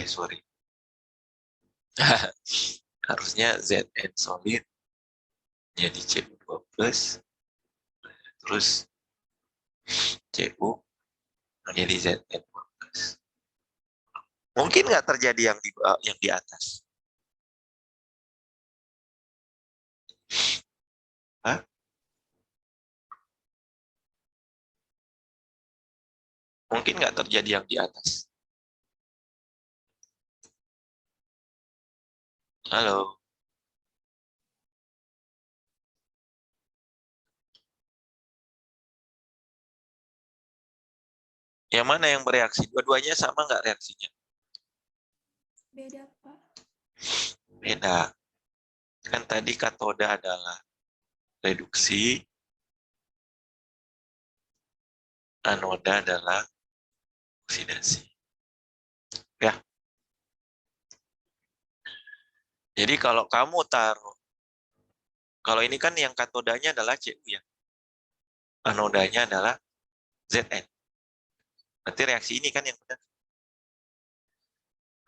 sorry. Harusnya Zn solid jadi Cu2+, terus Cu menjadi Zn2+. Mungkin nggak terjadi yang di atas? Hah? Mungkin nggak terjadi yang di atas? Halo? Yang mana yang bereaksi? Dua-duanya sama nggak reaksinya? Beda, Pak. Beda. Kan tadi katoda adalah reduksi, anoda adalah oksidasi. Ya. Jadi kalau kamu taruh, kalau ini kan yang katodanya adalah Cu ya. Anodanya adalah Zn. Berarti reaksi ini kan yang benar.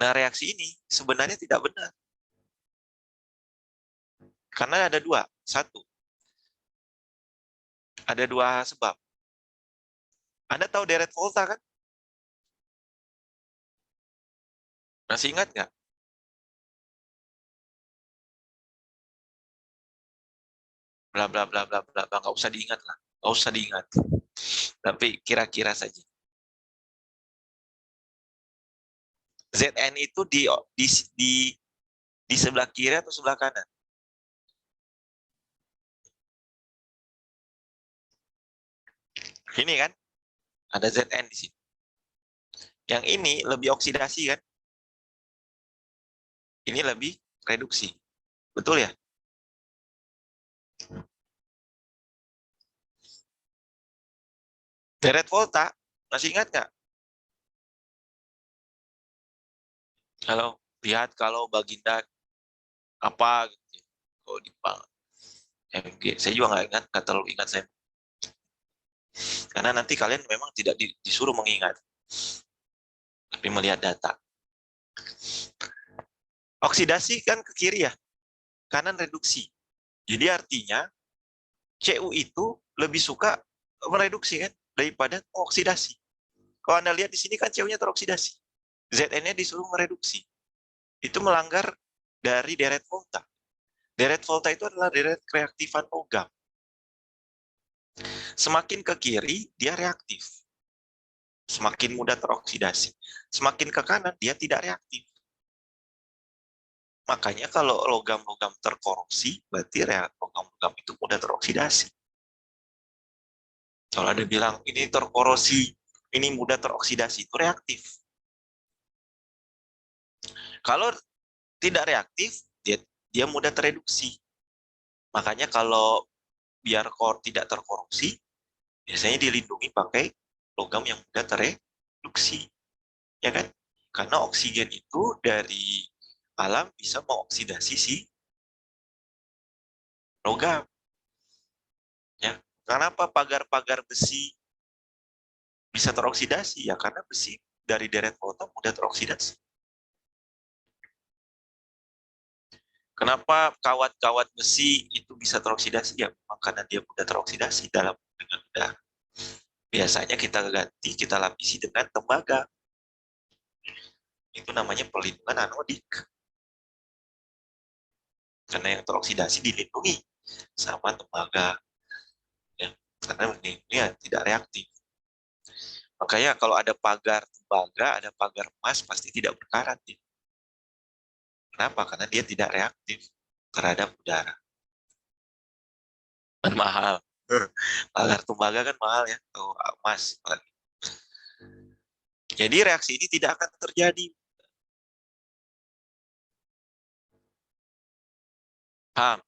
Nah, reaksi ini sebenarnya tidak benar. Karena ada dua. Satu, ada dua sebab. Anda tahu deret volta kan? Masih ingat nggak? Bla bla bla bla bla, nggak usah diingat lah. Nggak usah diingat. Tapi kira-kira saja. Zn itu di sebelah kiri atau sebelah kanan? Ini kan? Ada Zn di sini. Yang ini lebih oksidasi kan? Ini lebih reduksi. Betul ya? Deret volta, masih ingat nggak? Halo, lihat kalau Baginda apa gitu. Kalau di MG, saya juga nggak terlalu ingat saya. Karena nanti kalian memang tidak disuruh mengingat, tapi melihat data. Oksidasi kan ke kiri ya, kanan reduksi. Jadi artinya Cu itu lebih suka mereduksi kan daripada oksidasi. Kalau Anda lihat di sini kan Cu-nya teroksidasi. Zn-nya disuruh mereduksi. Itu melanggar dari deret volta. Deret volta itu adalah deret reaktifan logam. Semakin ke kiri, dia reaktif. Semakin mudah teroksidasi. Semakin ke kanan, dia tidak reaktif. Makanya kalau logam-logam terkorupsi, berarti logam-logam itu mudah teroksidasi. Kalau ada bilang, ini terkorosi, ini mudah teroksidasi, itu reaktif. Kalau tidak reaktif, dia mudah tereduksi. Makanya kalau biar core tidak terkorupsi, biasanya dilindungi pakai logam yang mudah tereduksi. Ya kan? Karena oksigen itu dari alam bisa mengoksidasi si logam. Ya. Kenapa pagar-pagar besi bisa teroksidasi? Ya karena besi dari deret volta mudah teroksidasi. Kenapa kawat-kawat besi itu bisa teroksidasi? Ya, karena dia mudah teroksidasi dengan udara. Biasanya kita ganti, kita lapisi dengan tembaga. Itu namanya perlindungan anodik. Karena yang teroksidasi dilindungi sama tembaga. Ya, karena ini tidak reaktif. Makanya kalau ada pagar tembaga, ada pagar emas, pasti tidak berkarat. Kenapa? Karena dia tidak reaktif terhadap udara. Kan mahal. Pagar tembaga kan mahal ya, tuh emas. Jadi reaksi ini tidak akan terjadi. Paham?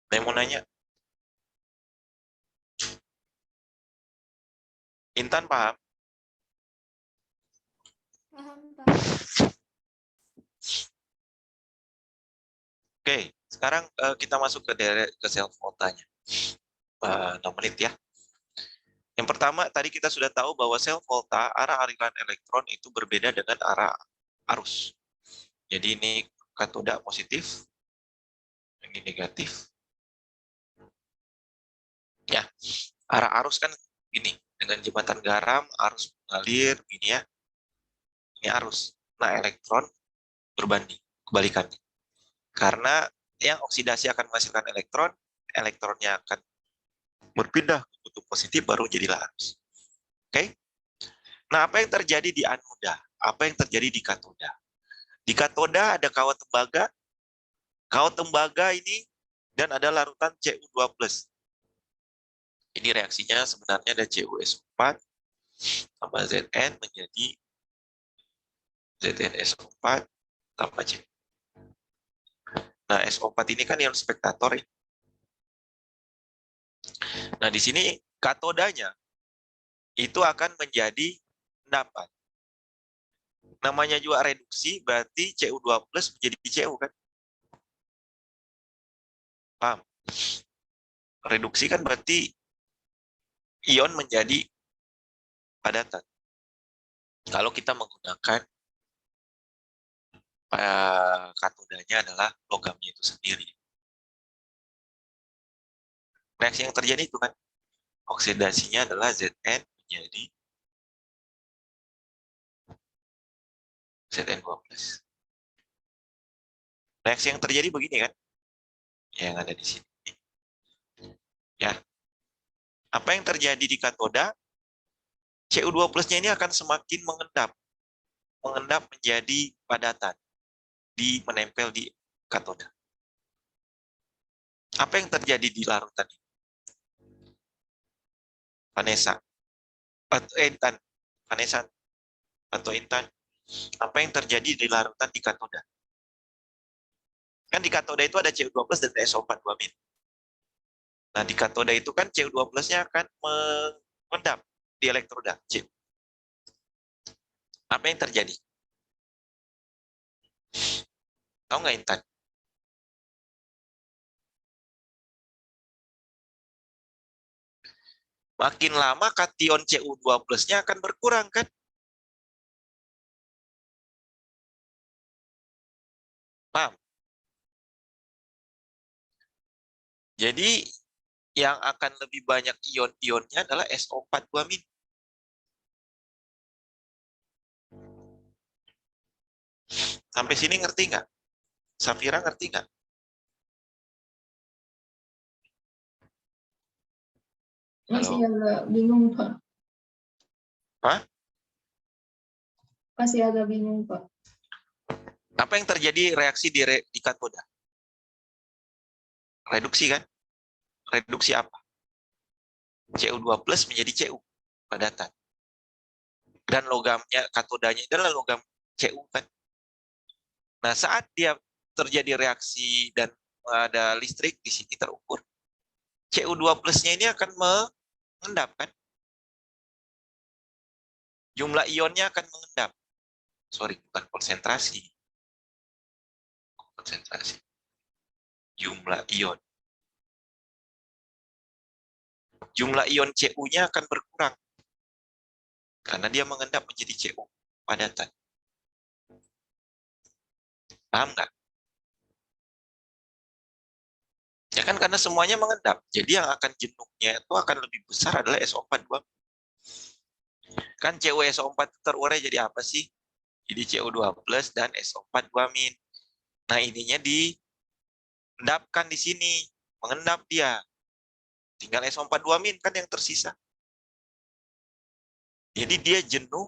Saya mau nanya. Intan paham? Paham, Pak. Oke, sekarang kita masuk ke self voltanya. 6 menit ya. Yang pertama, tadi kita sudah tahu bahwa self volta, arah aliran elektron itu berbeda dengan arah arus. Jadi ini katoda positif, ini negatif. Ya, arah arus kan gini, dengan jembatan garam, arus mengalir, gini ya. Ini arus. Nah, elektron berbanding, kebalikannya. Karena yang oksidasi akan menghasilkan elektron, elektronnya akan berpindah ke kutub positif, baru jadilah arus. Oke? Nah, apa yang terjadi di anoda? Apa yang terjadi di katoda? Di katoda ada kawat tembaga. Kawat tembaga ini dan ada larutan Cu2+. Ini reaksinya sebenarnya ada CuSO4 tambah Zn menjadi ZnSO4 tambah C. Nah, SO4 ini kan ion spektator ya. Nah, di sini katodanya itu akan menjadi endapan. Namanya juga reduksi, berarti Cu2+ menjadi Cu kan? Paham? Reduksi kan berarti ion menjadi padatan. Kalau kita menggunakan katodanya adalah logamnya itu sendiri. Reaksi yang terjadi itu kan oksidasinya adalah Zn menjadi Zn2+. Reaksi yang terjadi begini kan? Yang ada di sini. Ya. Apa yang terjadi di katoda? Cu2+-nya ini akan semakin mengendap menjadi padatan, menempel di katoda. Apa yang terjadi di larutan ini? Vanessa atau Intan, Vanessa atau Intan, apa yang terjadi di larutan di katoda? Kan di katoda itu ada Cu2+ dan SO4 2-. Nah, di katoda itu kan Cu2+-nya akan mengendap di elektroda C. Apa yang terjadi? Tahu nggak Intan? Makin lama kation Cu2+-nya akan berkurang kan? Paham? Jadi yang akan lebih banyak ion-ionnya adalah SO4 2-. Sampai sini ngerti nggak? Safira ngerti nggak? Masih agak bingung, Pak. Hah? Masih agak bingung, Pak. Apa yang terjadi reaksi di katoda? Reduksi kan? Reduksi apa? Cu2+ menjadi Cu, padatan. Dan logamnya, katodanya adalah logam Cu kan? Nah, saat dia terjadi reaksi dan ada listrik di sini terukur, Cu2+-nya ini akan mengendap kan? Jumlah ionnya akan mengendap. Sorry, bukan konsentrasi. Konsentrasi. Jumlah ion. Jumlah ion Cu-nya akan berkurang. Karena dia mengendap menjadi Cu, padatan. Paham nggak? Ya kan karena semuanya mengendap. Jadi yang akan jenuhnya itu akan lebih besar adalah SO4 2. Kan CuSO4 terurai jadi apa sih? Jadi CO2 plus dan SO4 2 min. Nah ininya diendapkan di sini. Mengendap dia. Tinggal SO4 2 min kan yang tersisa. Jadi dia jenuh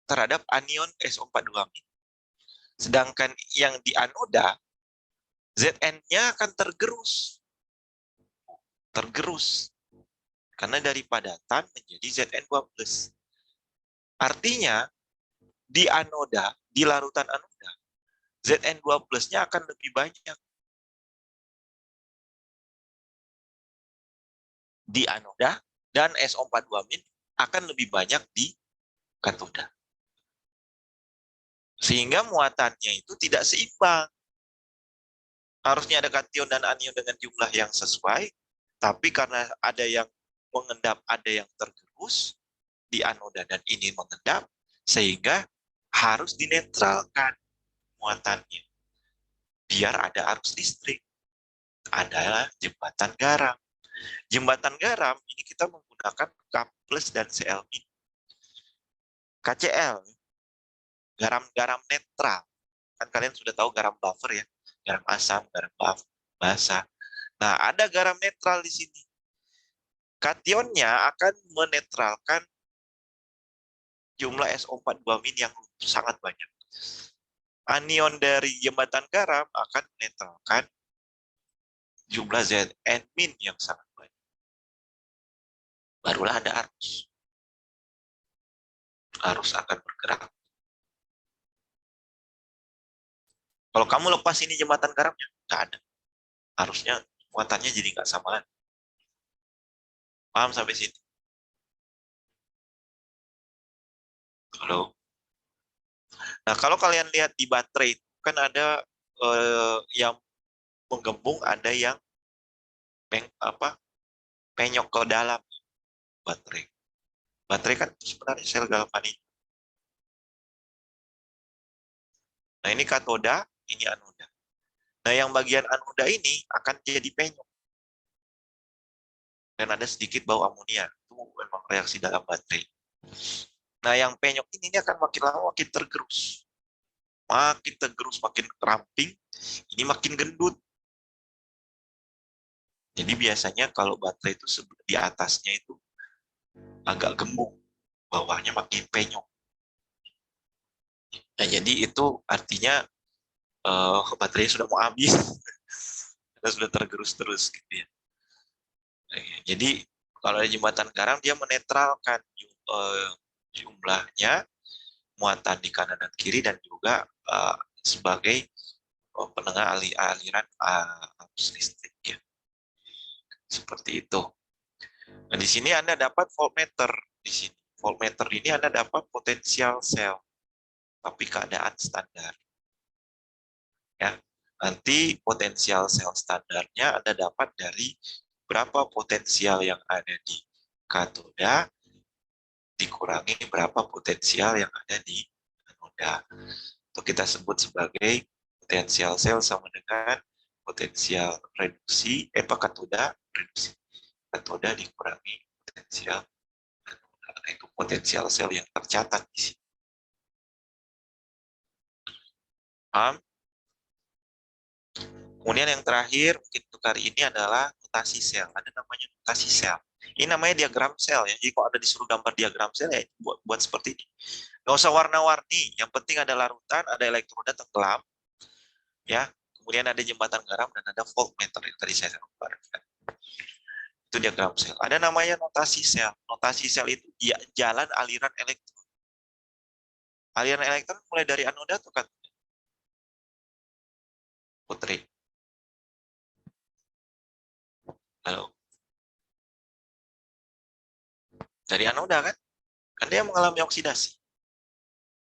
terhadap anion SO4 2 min. Sedangkan yang di anoda, Zn-nya akan tergerus. Karena dari padatan menjadi Zn2+. Artinya, di anoda, di larutan anoda, Zn2+-nya akan lebih banyak. Di anoda, dan SO4 2 min akan lebih banyak di katoda. Sehingga muatannya itu tidak seimbang. Harusnya ada kation dan anion dengan jumlah yang sesuai, tapi karena ada yang mengendap, ada yang tergerus di anoda dan ini mengendap, sehingga harus dinetralkan muatannya. Biar ada arus listrik. Adalah jembatan garam. Jembatan garam ini kita menggunakan K+ dan Cl-. KCl, garam-garam netral. Kan kalian sudah tahu garam buffer ya, garam asam, garam basa. Nah, ada garam netral di sini. Kationnya akan menetralkan jumlah SO4 2 min yang sangat banyak. Anion dari jembatan garam akan menetralkan jumlah Zn min yang sangat banyak. Barulah ada arus. Arus akan bergerak. Kalau kamu lepas ini jembatan garamnya, nggak ada. Arusnya, muatannya jadi nggak samaan. Paham sampai sini? Halo? Nah, kalau kalian lihat di baterai, kan ada yang menggembung, ada yang penyok ke dalam baterai. Baterai kan sebenarnya sel galvanik. Nah, ini katoda, ini anoda. Nah, yang bagian anoda ini akan jadi penyok. Dan ada sedikit bau amonia. Itu memang reaksi dalam baterai. Nah, yang penyok ini akan makin lama makin tergerus. Makin tergerus, makin ramping, ini makin gendut. Jadi biasanya kalau baterai itu di atasnya itu agak gemuk, bawahnya makin penyok. Nah, jadi itu artinya baterai sudah mau habis, sudah tergerus terus gitu ya. Jadi kalau ada jembatan garam dia menetralkan jumlahnya, muatan di kanan dan kiri, dan juga sebagai penengah aliran arus listrik ya. Seperti itu. Nah, di sini Anda dapat voltmeter. Di sini voltmeter ini Anda dapat potensial sel, tapi keadaan standar. Ya, nanti potensial sel standarnya Anda dapat dari berapa potensial yang ada di katoda dikurangi berapa potensial yang ada di anoda. Itu kita sebut sebagai potensial sel sama dengan potensial reduksi, katoda reduksi. Katoda dikurangi potensial anoda. Itu potensial sel yang tercatat di sini. Paham? Kemudian yang terakhir, mungkin untuk hari ini adalah notasi sel. Ada namanya notasi sel. Ini namanya diagram sel ya. Jadi kalau ada disuruh gambar diagram sel ya buat seperti ini. Nggak usah warna-warni. Yang penting ada larutan, ada elektroda tenggelam, ya. Kemudian ada jembatan garam dan ada voltmeter yang tadi saya gambarkan. Itu diagram sel. Ada namanya notasi sel. Notasi sel itu jalan aliran elektron. Aliran elektron mulai dari anoda atau katoda? Putri. Halo. Dari anoda kan? Kan dia mengalami oksidasi.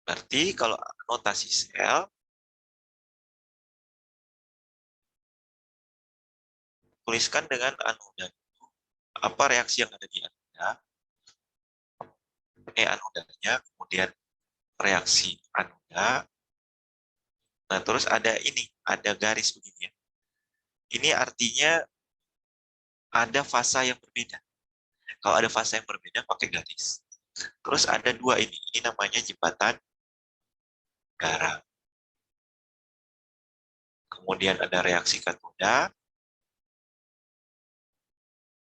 Berarti kalau notasi sel, tuliskan dengan anoda. Apa reaksi yang ada di anoda? Anodanya, kemudian reaksi anoda, Nah, terus ada ini, ada garis begini ya. Ini artinya ada fasa yang berbeda. Kalau ada fasa yang berbeda, pakai garis. Terus ada dua ini namanya jembatan garam. Kemudian ada reaksi katoda,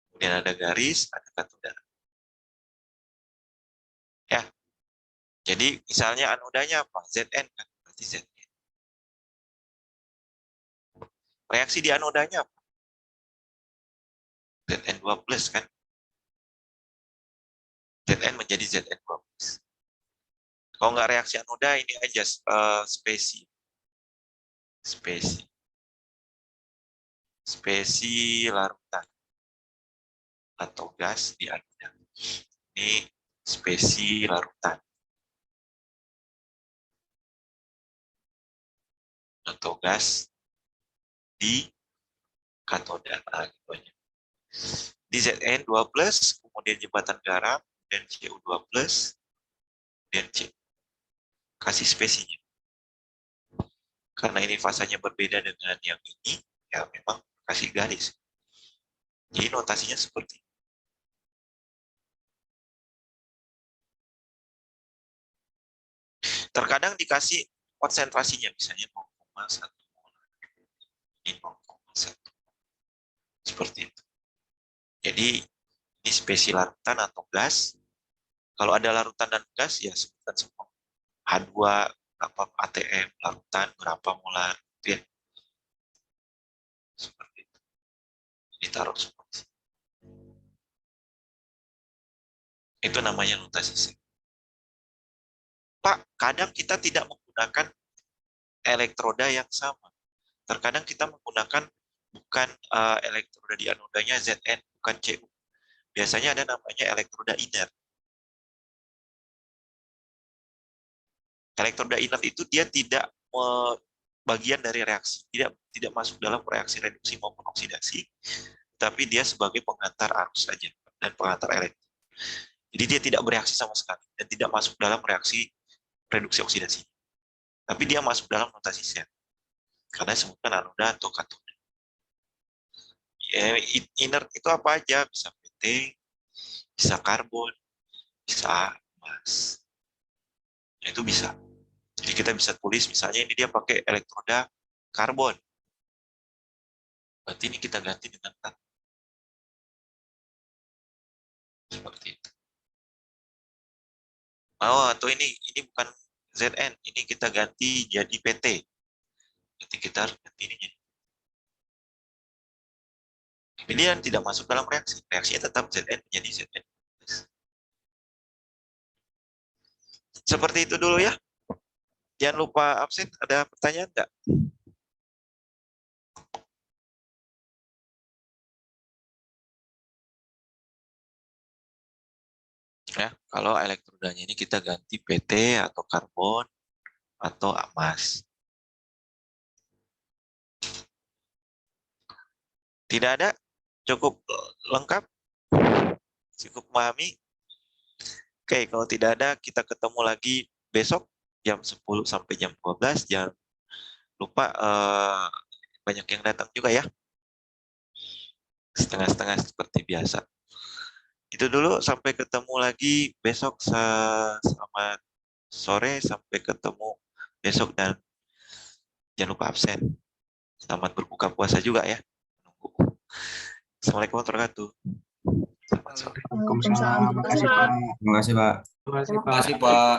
kemudian ada garis, ada katoda. Ya, jadi misalnya anodanya apa? Zn kan, berarti Zn. Reaksi di anodanya apa? Zn2 plus kan? Zn menjadi Zn2 plus. Kalau nggak reaksi anoda, ini aja spesi. Spesi larutan atau gas di anoda. Ini spesi larutan atau gas di katoda. Nah, gitu aja. Di Zn 2 plus, kemudian jembatan garam, dan Cu2 plus, dan C. Kasih spesinya. Karena ini fasanya berbeda dengan yang ini, ya memang kasih garis. Jadi notasinya seperti ini. Terkadang dikasih konsentrasinya, misalnya 0,1 molar. Ini 0,1. Seperti itu. Jadi ini spesi larutan atau gas. Kalau ada larutan dan gas, ya sebutkan semua. H2, berapa ATM, larutan, berapa molar. Gitu ya. Seperti itu. Ditaruh seperti itu. Itu namanya notasi singkat. Pak, kadang kita tidak menggunakan elektroda yang sama. Terkadang kita menggunakan bukan elektroda di anodanya Zn, bukan Cu. Biasanya ada namanya elektroda inert. Elektroda inert itu dia tidak bagian dari reaksi, tidak masuk dalam reaksi reduksi maupun oksidasi, tapi dia sebagai pengantar arus saja dan pengantar elektron. Jadi dia tidak bereaksi sama sekali dan tidak masuk dalam reaksi reduksi oksidasi. Tapi dia masuk dalam notasi sel. Karena disebutkan anoda atau katoda. Ya, inert itu apa aja? Bisa PT, bisa karbon, bisa emas. Nah, itu bisa. Jadi kita bisa tulis misalnya ini dia pakai elektroda karbon. Berarti ini kita ganti dengan karbon. Seperti itu. Oh, atau ini bukan Zn, ini kita ganti jadi PT. Jadi kita harus ganti ini jadi. Ini yang tidak masuk dalam reaksi. Reaksinya tetap Zn menjadi Zn. Seperti itu dulu ya. Jangan lupa absen. Ada pertanyaan enggak? Ya, kalau elektrodanya ini kita ganti PT atau karbon atau emas. Tidak ada? Cukup lengkap? Cukup memahami? Oke, kalau tidak ada kita ketemu lagi besok jam 10 sampai jam 12. Jangan lupa banyak yang datang juga ya. Setengah-setengah seperti biasa. Itu dulu, sampai ketemu lagi besok. Selamat sore, sampai ketemu besok dan jangan lupa absen. Selamat berbuka puasa juga ya. Assalamualaikum warahmatullahi wabarakatuh. Selamat sore. Waalaikumsalam. Terima kasih, Pak. Terima kasih, Pak. Terima kasih, Pak.